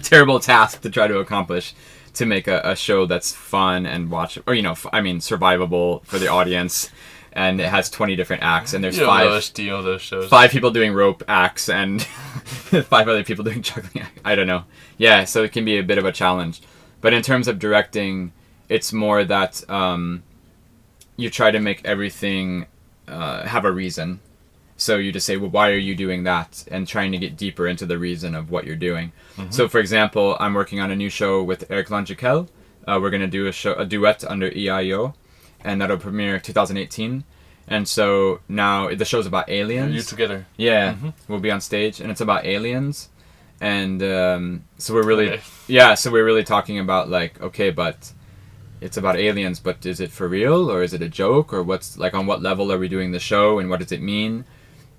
terrible task to try to accomplish. To make a show that's fun and watch, or survivable for the audience, and it has 20 different acts, and there's 5 people doing rope acts and 5 other people doing juggling. I don't know. Yeah, so it can be a bit of a challenge. But in terms of directing, it's more that you try to make everything have a reason. So you just say, well, why are you doing that? And trying to get deeper into the reason of what you're doing. So, for example, I'm working on a new show with Eric Langekel, we're going to do a duet under EaEo, and that'll premiere 2018. And so now the show's about aliens. You together. Yeah, we'll be on stage, and it's about aliens. And so we're really, okay. So we're really talking about like, okay, but it's about aliens, but is it for real, or is it a joke, or what's like, on what level are we doing the show, and what does it mean?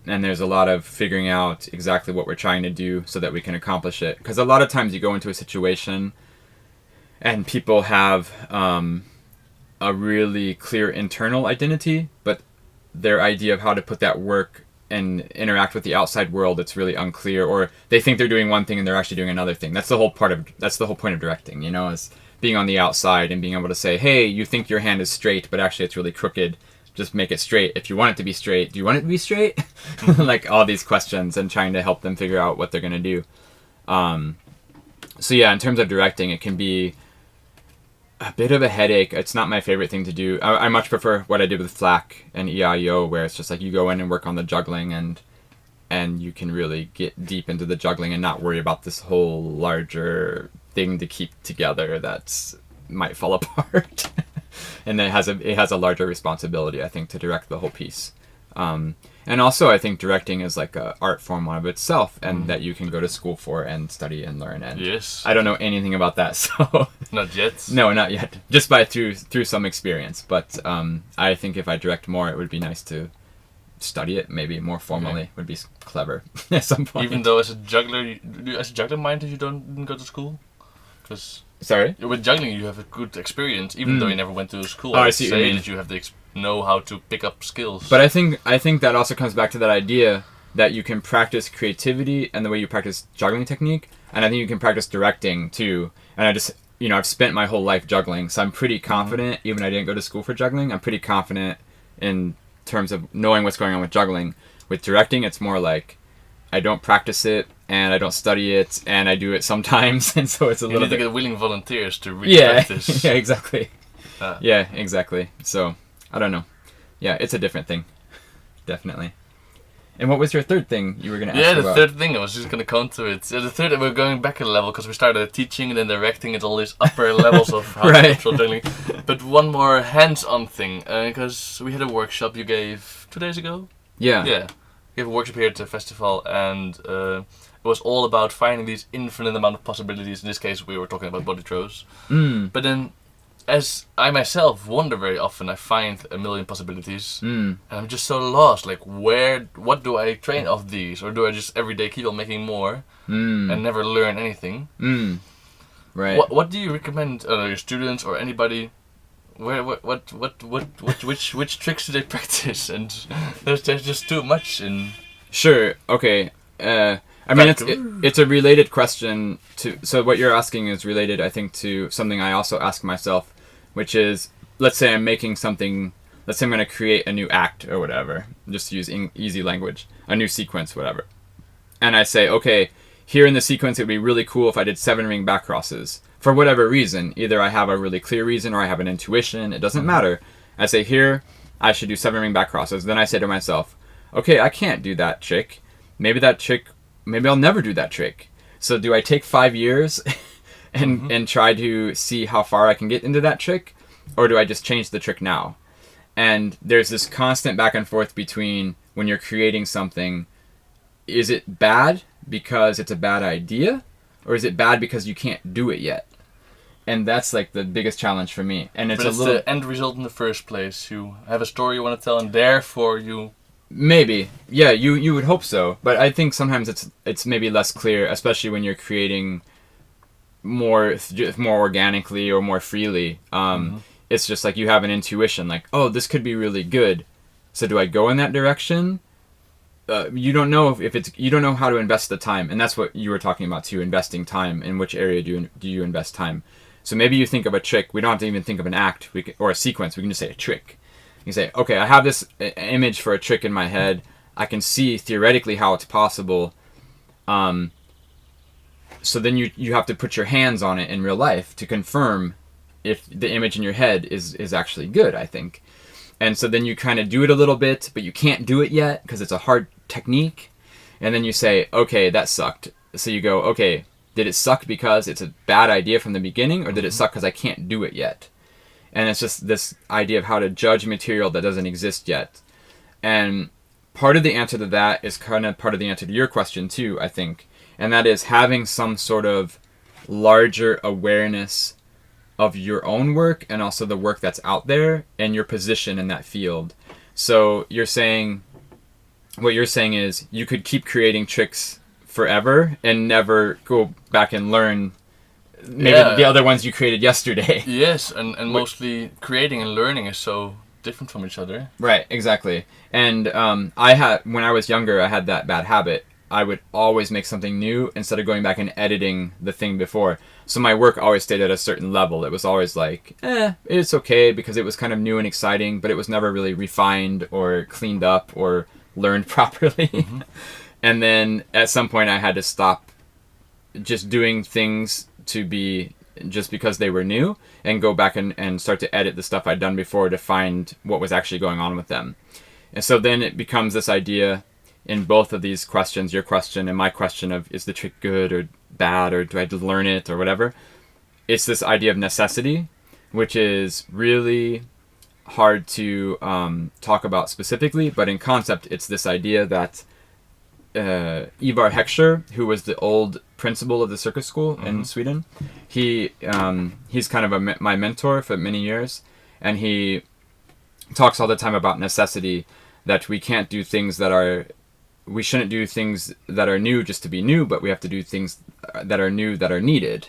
And there's a lot of figuring out exactly what we're trying to do so that we can accomplish it. Because a lot of times you go into a situation and people have a really clear internal identity, but their idea of how to put that work and interact with the outside world, it's really unclear, or they think they're doing one thing and they're actually doing another thing. That's the whole point of directing, you know, is being on the outside and being able to say, hey, you think your hand is straight, but actually it's really crooked. Just make it straight. If you want it to be straight, do you want it to be straight? Like all these questions, and trying to help them figure out what they're going to do. So yeah, in terms of directing, it can be a bit of a headache. It's not my favorite thing to do. I much prefer what I did with Flaque and EaEo, where it's just like you go in and work on the juggling, and you can really get deep into the juggling and not worry about this whole larger thing to keep together that's might fall apart. And it has a larger responsibility, I think, to direct the whole piece. And also, I think directing is like an art form of itself, and that you can go to school for and study and learn. And yes, I don't know anything about that, so not yet. No, not yet. Just through some experience. But I think if I direct more, it would be nice to study it maybe more formally. Okay. Would be clever at some point. Even though as a juggler mind that you didn't go to school, because sorry, with juggling you have a good experience, even though you never went to school. Oh, I I would see say what you mean. that you have to know how to pick up skills. But I think that also comes back to that idea that you can practice creativity and the way you practice juggling technique, and I think you can practice directing too. And I just, you know, I've spent my whole life juggling, so I'm pretty confident. Even I didn't go to school for juggling, I'm pretty confident in terms of knowing what's going on with juggling. With directing, it's more like I don't practice it and I don't study it, and I do it sometimes, and so it's a little bit. You need to get willing volunteers to really practice. Yeah, exactly. Yeah, exactly. So I don't know. Yeah, it's a different thing, definitely. And what was your third thing you were going to ask about? Yeah, the third thing, I was just going to come to it. The third, we're going back a level, because we started teaching and then directing at all these upper levels of how to control juggling. But one more hands-on thing, because we had a workshop you gave 2 days ago? Yeah. Yeah. We have a workshop here at the festival, and it was all about finding these infinite amount of possibilities. In this case, we were talking about body throws. But then, as I myself wonder very often, I find a million possibilities, and I'm just so lost. Like, what do I train of these, or do I just every day keep on making more and never learn anything? Right. What do you recommend your students or anybody? Which tricks do they practice? And there's just too much in. Sure. Okay. I mean, it's a related question to. So what you're asking is related, I think, to something I also ask myself, which is, let's say I'm making something. Let's say I'm going to create a new act or whatever. Just to use easy language, a new sequence, whatever. And I say, okay, here in the sequence, it would be really cool if I did 7 ring back crosses. For whatever reason, either I have a really clear reason or I have an intuition. It doesn't matter. I say, here, I should do 7 ring back crosses. Then I say to myself, okay, I can't do that trick. Maybe I'll never do that trick. So do I take 5 years and try to see how far I can get into that trick? Or do I just change the trick now? And there's this constant back and forth between when you're creating something, is it bad because it's a bad idea? Or is it bad because you can't do it yet? And that's like the biggest challenge for me. And it's the end result in the first place. You have a story you want to tell, and therefore you. Maybe, yeah, you would hope so. But I think sometimes it's maybe less clear, especially when you're creating more organically or more freely. It's just like you have an intuition, like, oh, this could be really good. So do I go in that direction? You don't know you don't know how to invest the time, and that's what you were talking about too, investing time. In which area do you invest time? So maybe you think of a trick. We don't have to even think of an act or a sequence. We can just say a trick. You say, okay, I have this image for a trick in my head. I can see theoretically how it's possible. So then you have to put your hands on it in real life to confirm if the image in your head is actually good, I think. And so then you kind of do it a little bit, but you can't do it yet because it's a hard technique. And then you say, okay, that sucked. So you go, okay, Did it suck because it's a bad idea from the beginning, or did it suck because I can't do it yet? And it's just this idea of how to judge material that doesn't exist yet. And part of the answer to that is kind of part of the answer to your question too, I think. And that is having some sort of larger awareness of your own work and also the work that's out there and your position in that field. So what you're saying is you could keep creating tricks forever and never go back and learn maybe the other ones you created yesterday. Yes, and mostly creating and learning is so different from each other. Right, exactly. And when I was younger, I had that bad habit. I would always make something new instead of going back and editing the thing before. So my work always stayed at a certain level. It was always like, it's okay, because it was kind of new and exciting, but it was never really refined or cleaned up or learned properly. Mm-hmm. And then at some point I had to stop just doing things to be just because they were new and go back and start to edit the stuff I'd done before to find what was actually going on with them. And so then it becomes this idea in both of these questions, your question and my question of, is the trick good or bad, or do I have to learn it or whatever? It's this idea of necessity, which is really hard to talk about specifically, but in concept, it's this idea that Ivar Heckscher, who was the old principal of the circus school in Sweden, he's kind of my mentor for many years, and he talks all the time about necessity, that we can't do things we shouldn't do things that are new just to be new, but we have to do things that are new that are needed.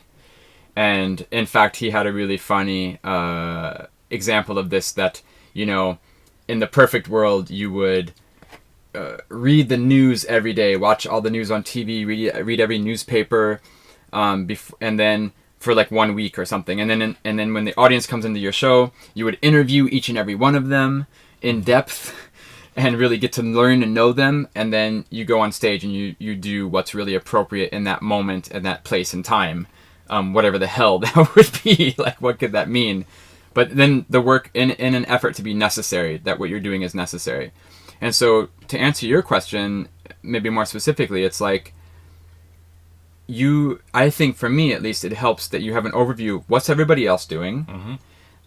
And in fact, he had a really funny example of this, that, in the perfect world, you would read the news every day, watch all the news on TV, read every newspaper, and then for like 1 week or something. And then when the audience comes into your show, you would interview each and every one of them in depth and really get to learn and know them. And then you go on stage and you do what's really appropriate in that moment and that place and time, whatever the hell that would be. Like, what could that mean? But then the work in an effort to be necessary, that what you're doing is necessary. And so to answer your question, maybe more specifically, it's like, I think for me at least, it helps that you have an overview of what's everybody else doing. Mm-hmm.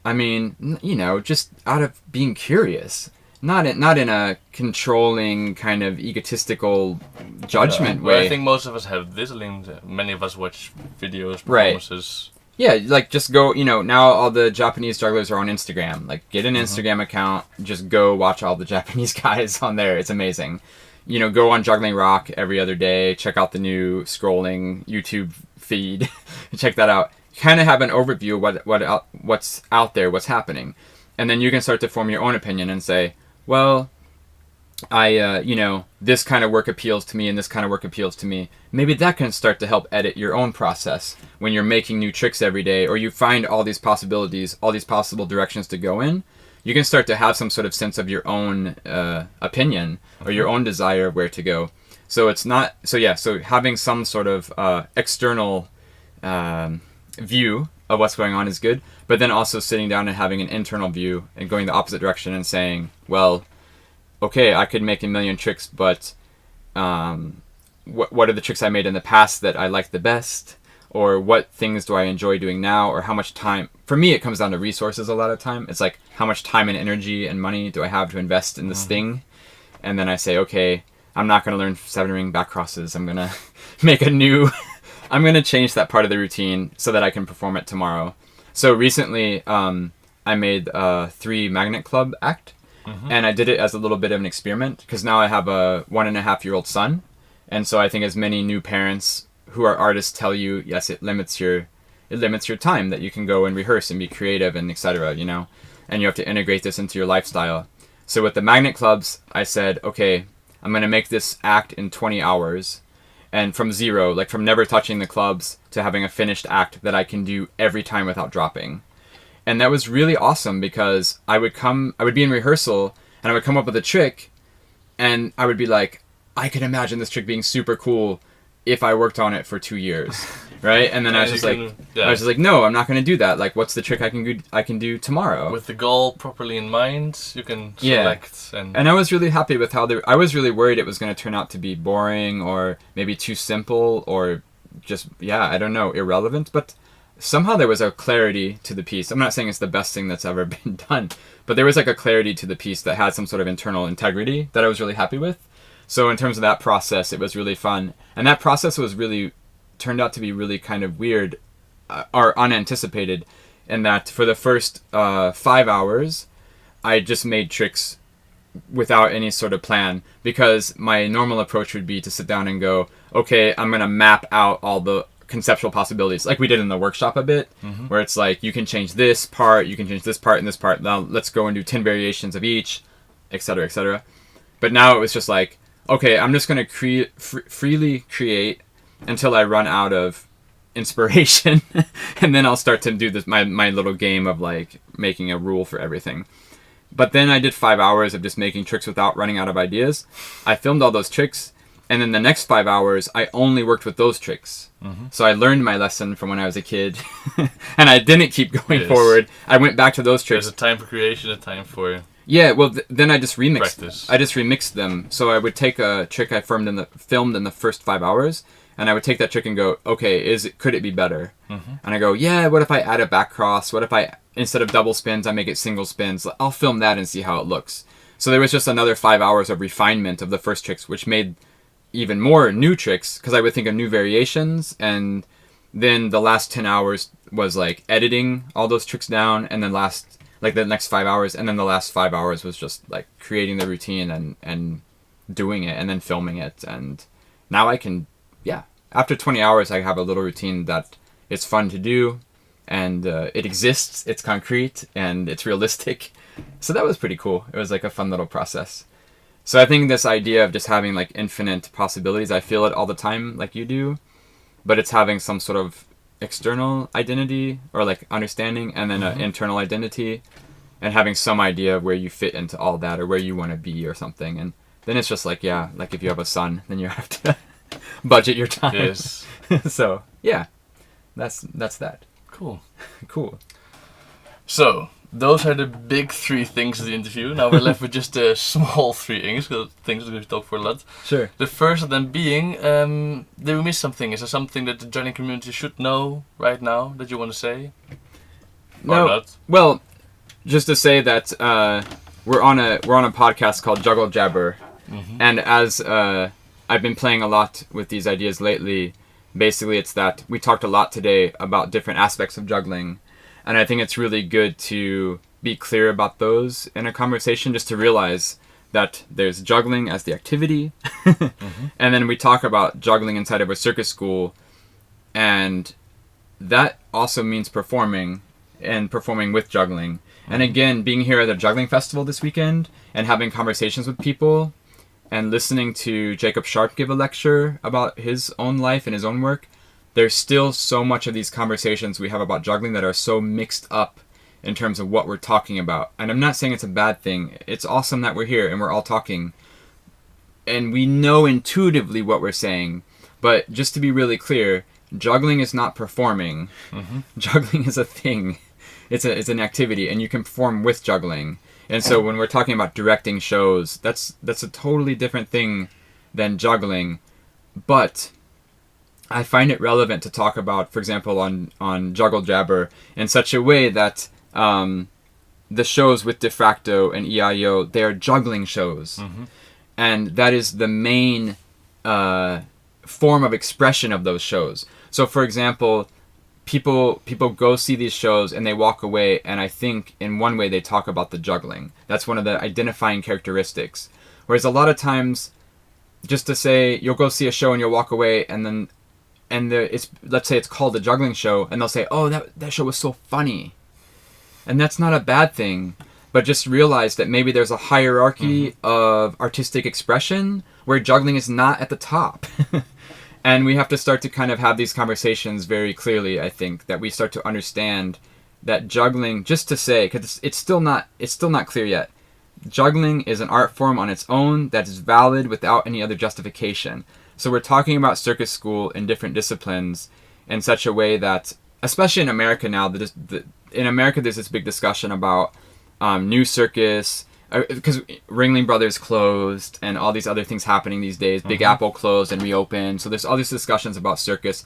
I mean, just out of being curious, not in a controlling kind of egotistical judgment way. Well, I think most of us have this linked. Many of us watch videos, performances. Right. Yeah, like just go, now all the Japanese jugglers are on Instagram. Like, get an Instagram account, just go watch all the Japanese guys on there. It's amazing. Go on Juggling Rock every other day, check out the new scrolling YouTube feed, check that out. Kind of have an overview of what's out there, what's happening. And then you can start to form your own opinion and say, well, this kind of work appeals to me and this kind of work appeals to me. Maybe that can start to help edit your own process when you're making new tricks every day, or you find all these possibilities, all these possible directions to go in. You can start to have some sort of sense of your own opinion or your own desire of where to go. So it's not, so having some sort of external view of what's going on is good, but then also sitting down and having an internal view and going the opposite direction and saying, well, okay, I could make a million tricks, but what are the tricks I made in the past that I like the best? Or what things do I enjoy doing now? Or how much time? For me, it comes down to resources a lot of time. It's like, how much time and energy and money do I have to invest in this thing? And then I say, okay, I'm not going to learn 7-ring back crosses. I'm going to make I'm going to change that part of the routine so that I can perform it tomorrow. So recently, I made a 3 magnet club act. And I did it as a little bit of an experiment, because now I have a 1.5-year-old son. And so I think as many new parents who are artists tell you, yes, it limits your time that you can go and rehearse and be creative and etc., and you have to integrate this into your lifestyle. So with the magnet clubs, I said, okay, I'm going to make this act in 20 hours, and from zero, like from never touching the clubs to having a finished act that I can do every time without dropping. And that was really awesome, because I would be in rehearsal and I would come up with a trick and I would be like, I could imagine this trick being super cool if I worked on it for 2 years, right? And then I was just like, no, I'm not going to do that. Like, what's the trick I can do tomorrow? With the goal properly in mind, you can select. And I was really happy with how I was really worried it was going to turn out to be boring or maybe too simple or I don't know, irrelevant, but somehow there was a clarity to the piece. I'm not saying it's the best thing that's ever been done, but there was like a clarity to the piece that had some sort of internal integrity that I was really happy with. So in terms of that process, it was really fun. And that process turned out to be really kind of weird or unanticipated, in that for the first 5 hours, I just made tricks without any sort of plan, because my normal approach would be to sit down and go, okay, I'm going to map out all the conceptual possibilities, like we did in the workshop a bit, where it's like, you can change this part, you can change this part and this part. Now let's go and do 10 variations of each, etc., etc. But now it was just like, okay, I'm just going to freely create until I run out of inspiration, and then I'll start to do this my little game of like making a rule for everything. But then I did 5 hours of just making tricks without running out of ideas. I filmed all those tricks, and then the next 5 hours, I only worked with those tricks. So I learned my lesson from when I was a kid, and I didn't keep going forward. I went back to those tricks. There's a time for creation, a time for... Yeah, well, then I just remixed. Practice. I just remixed them. So I would take a trick I filmed in the first 5 hours, and I would take that trick and go, okay, could it be better? And I go, yeah, what if I add a back cross? What if instead of double spins, I make it single spins? I'll film that and see how it looks. So there was just another 5 hours of refinement of the first tricks, which made even more new tricks, because I would think of new variations, and then the last 10 hours was like editing all those tricks down, and then the next 5 hours, and then the last 5 hours was just like creating the routine and doing it, and then filming it. And now I can, after 20 hours, I have a little routine that it's fun to do, and it exists, it's concrete, and it's realistic. So that was pretty cool. It was like a fun little process. So I think this idea of just having like infinite possibilities, I feel it all the time like you do, but it's having some sort of external identity or like understanding, and then an internal identity, and having some idea of where you fit into all that, or where you want to be or something. And then it's just like, like if you have a son, then you have to budget your time. Yes. So that's that. Cool. Cool. So those are the big 3 things of the interview. Now we're left with just the small 3 things, because things we're going to talk for a lot. Sure. The first of them being, did we miss something? Is there something that the juggling community should know right now that you want to say? No. Or not? Well, just to say that we're on a podcast called Juggle Jabber, and as I've been playing a lot with these ideas lately, basically it's that we talked a lot today about different aspects of juggling. And I think it's really good to be clear about those in a conversation, just to realize that there's juggling as the activity. And then we talk about juggling inside of a circus school. And that also means performing, and performing with juggling. And again, being here at the juggling festival this weekend and having conversations with people and listening to Jacob Sharp give a lecture about his own life and his own work, there's still so much of these conversations we have about juggling that are so mixed up in terms of what we're talking about. And I'm not saying it's a bad thing. It's awesome that we're here and we're all talking. And we know intuitively what we're saying. But just to be really clear, juggling is not performing. Juggling is a thing. It's an activity, and you can perform with juggling. And so when we're talking about directing shows, that's a totally different thing than juggling. But I find it relevant to talk about, for example, on Juggle Jabber in such a way that the shows with Defracto and EaEo, they are juggling shows. And that is the main form of expression of those shows. So, for example, people go see these shows and they walk away, and I think in one way they talk about the juggling. That's one of the identifying characteristics. Whereas a lot of times, just to say, you'll go see a show and you'll walk away, and let's say it's called a juggling show, and they'll say, oh, that show was so funny. And that's not a bad thing, but just realize that maybe there's a hierarchy of artistic expression where juggling is not at the top. And we have to start to kind of have these conversations very clearly, I think, that we start to understand that juggling, just to say, because it's still not clear yet, juggling is an art form on its own that is valid without any other justification. So we're talking about circus school in different disciplines in such a way that, especially in America now, in America there's this big discussion about new circus, because Ringling Brothers closed and all these other things happening these days. Big Apple closed and reopened. So there's all these discussions about circus.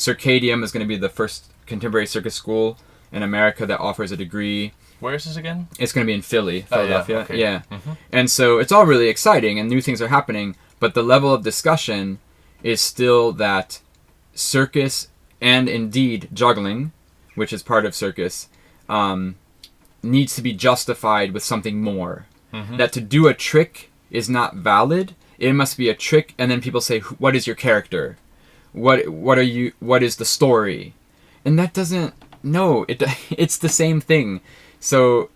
Circadium is going to be the first contemporary circus school in America that offers a degree. Where is this again? It's going to be in Philadelphia. Oh, yeah. Okay. Yeah. And so it's all really exciting and new things are happening, but the level of discussion is still that circus and indeed juggling, which is part of circus, needs to be justified with something more. That to do a trick is not valid. It must be a trick, and then people say, "What is your character? What are you? What is the story?" And that doesn't. No, it's the same thing. So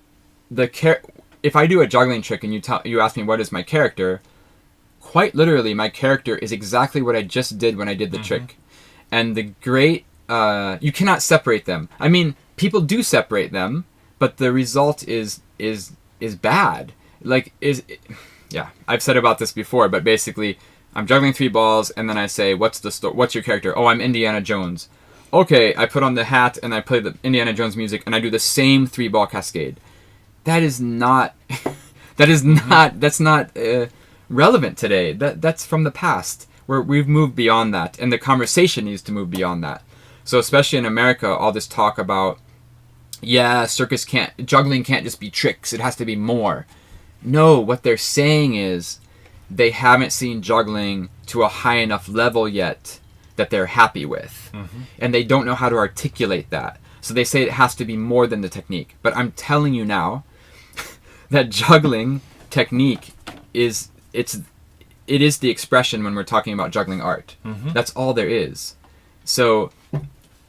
if I do a juggling trick and you ask me what is my character, quite literally my character is exactly what I just did when I did the trick. And the great you cannot separate them. I mean, people do separate them, but the result is bad. Like yeah, I've said about this before, but basically I'm juggling 3 balls and then I say, what's your character? Oh, I'm Indiana Jones. Okay, I put on the hat and I play the Indiana Jones music and I do the same 3-ball cascade. That is not that's not relevant today. That's from the past. We've moved beyond that, and the conversation needs to move beyond that. So especially in America, all this talk about, yeah, juggling can't just be tricks. It has to be more. No, what they're saying is they haven't seen juggling to a high enough level yet that they're happy with. And they don't know how to articulate that. So they say it has to be more than the technique. But I'm telling you now that juggling technique it is the expression when we're talking about juggling art. That's all there is. So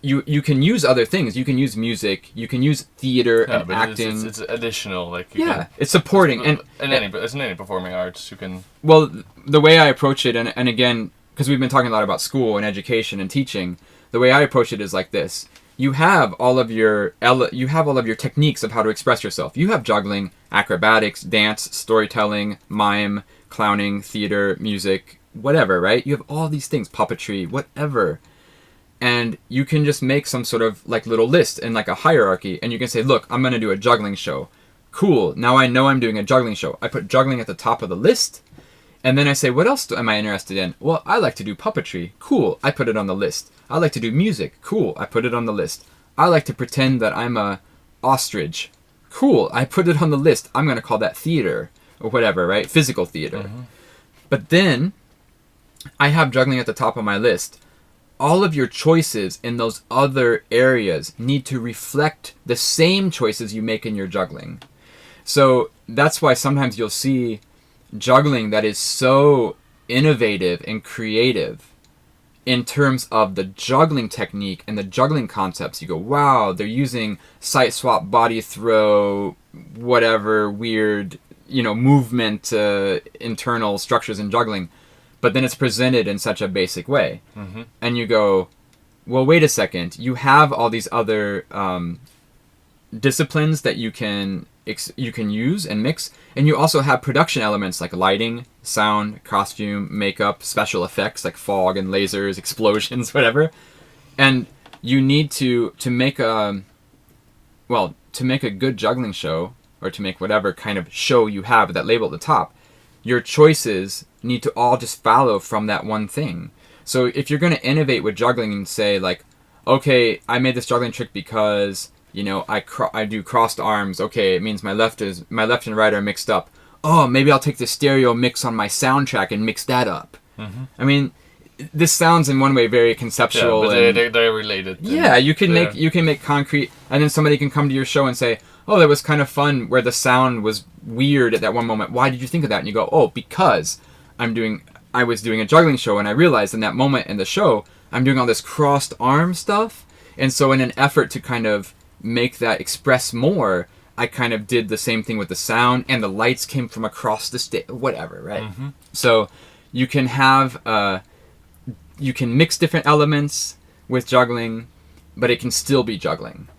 you can use other things. You can use music. You can use theater and acting. It's additional. Like it's supporting. And in any performing arts, you can. Well, the way I approach it, and again, because we've been talking a lot about school and education and teaching, the way I approach it is like this. You have all of your techniques of how to express yourself. You have juggling, acrobatics, dance, storytelling, mime, clowning, theater, music, whatever, right? You have all these things, puppetry, whatever. And you can just make some sort of like little list and like a hierarchy, and you can say, look, I'm going to do a juggling show. Cool, now I know I'm doing a juggling show. I put juggling at the top of the list, and then I say, what else am I interested in? Well, I like to do puppetry. Cool, I put it on the list. I like to do music. Cool, I put it on the list. I like to pretend that I'm a ostrich. Cool, I put it on the list. I'm going to call that theater or whatever, right? Physical theater. But then I have juggling at the top of my list. All of your choices in those other areas need to reflect the same choices you make in your juggling. So that's why sometimes you'll see juggling that is so innovative and creative in terms of the juggling technique and the juggling concepts. You go, wow, they're using sight swap, body throw, whatever weird, movement, internal structures in juggling. But then it's presented in such a basic way. And you go, well, wait a second. You have all these other disciplines that you can use and mix. And you also have production elements like lighting, sound, costume, makeup, special effects like fog and lasers, explosions, whatever. And you need to make a good juggling show, or to make whatever kind of show you have with that label at the top, your choices need to all just follow from that one thing. So if you're going to innovate with juggling and say like, okay, I made this juggling trick because, I do crossed arms. Okay, it means my left and right are mixed up. Oh, maybe I'll take the stereo mix on my soundtrack and mix that up. I mean, this sounds in one way very conceptual. Yeah, but they're related. Yeah, you can make concrete, and then somebody can come to your show and say, oh, that was kind of fun where the sound was weird at that one moment. Why did you think of that? And you go, oh, because I was doing a juggling show, and I realized in that moment in the show, I'm doing all this crossed arm stuff. And so in an effort to kind of make that express more, I kind of did the same thing with the sound, and the lights came from across the stage, whatever, right? So you can have, you can mix different elements with juggling, but it can still be juggling.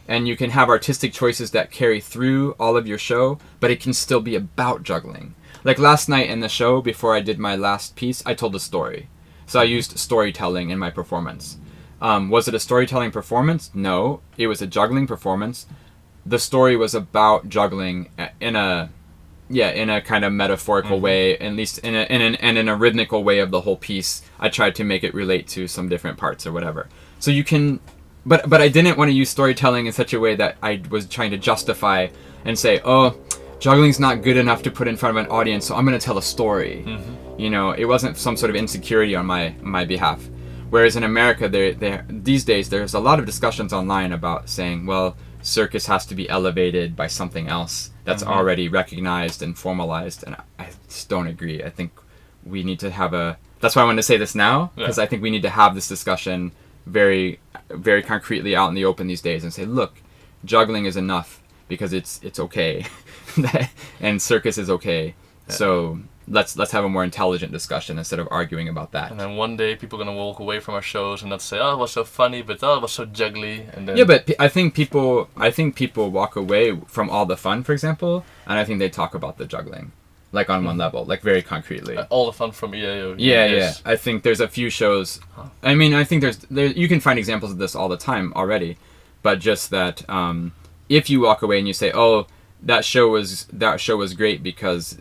And you can have artistic choices that carry through all of your show, but it can still be about juggling. Like last night in the show, before I did my last piece, I told a story. So I used storytelling in my performance. Was it a storytelling performance? No, it was a juggling performance. The story was about juggling in a in a kind of metaphorical way, at least in a rhythmical way of the whole piece. I tried to make it relate to some different parts or whatever. So you can, but I didn't want to use storytelling in such a way that I was trying to justify and say, oh, juggling's not good enough to put in front of an audience, so I'm going to tell a story. You know, it wasn't some sort of insecurity on my behalf. Whereas in America, these days, there's a lot of discussions online about saying, well, circus has to be elevated by something else that's already recognized and formalized, and I just don't agree. I think we need to have that's why I wanted to say this now, because I think we need to have this discussion very, very concretely out in the open these days and say, look, juggling is enough because it's okay, and circus is okay. So let's have a more intelligent discussion instead of arguing about that. And then one day people are gonna walk away from our shows and not say, "Oh, it was so funny," but "Oh, it was so juggly." And then but I think people walk away from all the fun, for example, and I think they talk about the juggling, like on one level, like very concretely. All the fun from EaEo. Yeah. I think there's a few shows. I mean, I think you can find examples of this all the time already, but just that if you walk away and you say, "Oh, that show was great because."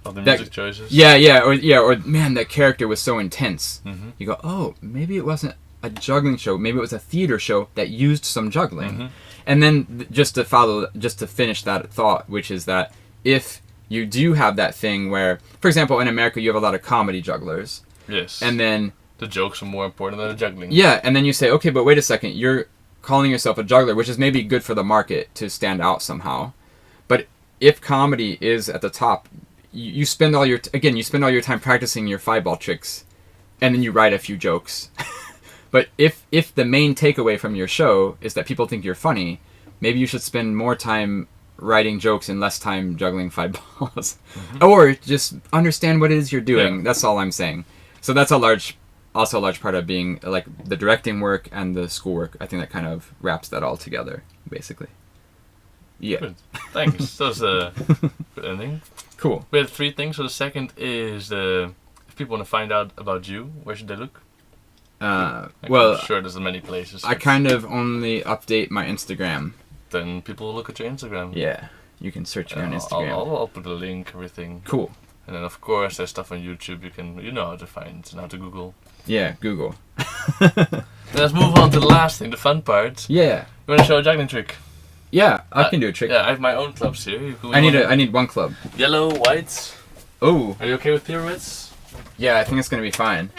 Of the music choices. Or man, that character was so intense. You go, oh, maybe it wasn't a juggling show. Maybe it was a theater show that used some juggling. And then just to finish that thought, which is that if you do have that thing where, for example, in America, you have a lot of comedy jugglers. Yes. And then the jokes are more important than the juggling. Yeah, and then you say, okay, but wait a second, you're calling yourself a juggler, which is maybe good for the market to stand out somehow. But if comedy is at the top, you spend all your time practicing your 5-ball tricks, and then you write a few jokes. But if the main takeaway from your show is that people think you're funny, maybe you should spend more time writing jokes and less time juggling 5 balls, or just understand what it is you're doing. That's all I'm saying. So that's also a large part of being like the directing work and the schoolwork. I think that kind of wraps that all together, basically. Yeah. Good. Thanks. That was a good ending. Cool. We had 3 things. So the second is if people want to find out about you, where should they look? I'm sure there's many places. I kind of only update my Instagram. Then people will look at your Instagram. Yeah, you can search me on Instagram. I'll put a link, everything. Cool. And then of course there's stuff on YouTube you know how to find and how to Google. Yeah, Google. Let's move on to the last thing, the fun part. Yeah. You want to show a juggling trick? Yeah, I can do a trick. Yeah, I have my own clubs here. I need one club. Yellow, white. Oh. Are you okay with pyramids? Yeah, I think it's gonna be fine.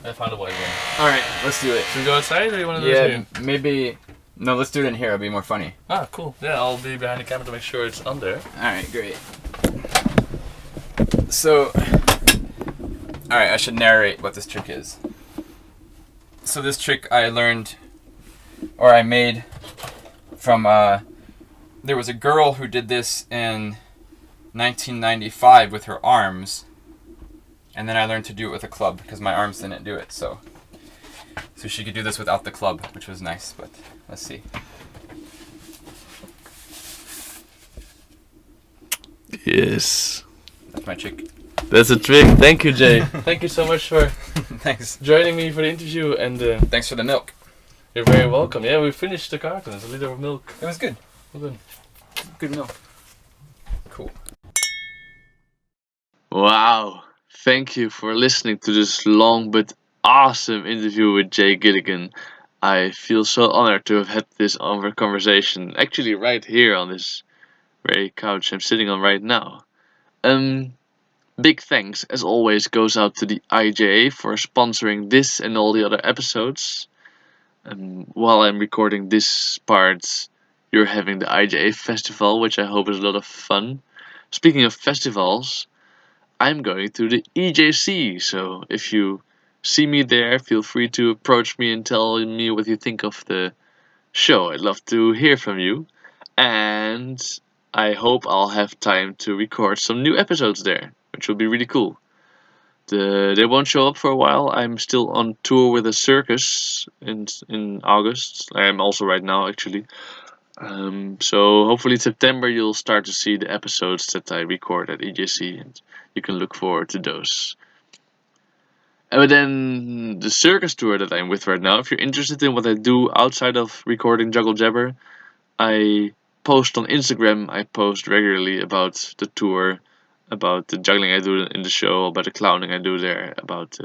I found a white one. Alright, let's do it. Should we go outside or you want to do it here? Maybe. No, let's do it in here. It'll be more funny. Ah, cool. Yeah, I'll be behind the camera to make sure it's on there. Alright, great. So, alright, I should narrate what this trick is. So this trick I learned, or I made from, there was a girl who did this in 1995 with her arms, and then I learned to do it with a club because my arms didn't do it, so she could do this without the club, which was nice, but let's see. Yes. That's my trick. That's a trick. Thank you, Jay. Thank you so much for Thanks. joining me for the interview, and Thanks for the milk. you're very welcome. Yeah, we finished the carton. It's a liter of milk. It was good. Well done. Good milk. Cool. Wow. Thank you for listening to this long but awesome interview with Jay Gilligan. I feel so honored to have had this conversation actually right here on this very couch I'm sitting on right now. Big thanks, as always, goes out to the IJA for sponsoring this and all the other episodes. While I'm recording this part, you're having the IJA festival, which I hope is a lot of fun. Speaking of festivals, I'm going to the EJC, so if you see me there, feel free to approach me and tell me what you think of the show. I'd love to hear from you, and I hope I'll have time to record some new episodes there, which will be really cool. They won't show up for a while. I'm still on tour with a circus in August. I am also right now, actually. So hopefully in September you'll start to see the episodes that I record at EJC, and you can look forward to those. But then the circus tour that I'm with right now, if you're interested in what I do outside of recording Juggle Jabber, I post on Instagram. I post regularly about the tour, about the juggling I do in the show, about the clowning I do there, about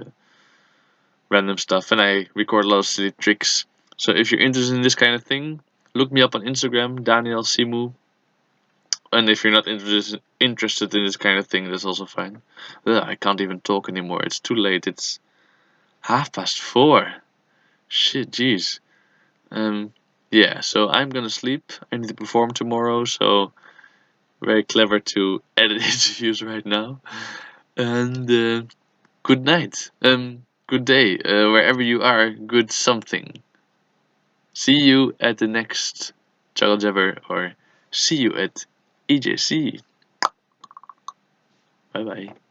random stuff, and I record a lot of silly tricks. So if you're interested in this kind of thing, look me up on Instagram, Daniel Simu. And if you're not interested in this kind of thing, that's also fine. I can't even talk anymore. It's too late. It's 4:30. Shit, jeez. Yeah, so I'm gonna sleep. I need to perform tomorrow, so very clever to edit interviews right now. And good night. Good day. Wherever you are, good something. See you at the next Juggle Jabber, or see you at EJC. Bye bye.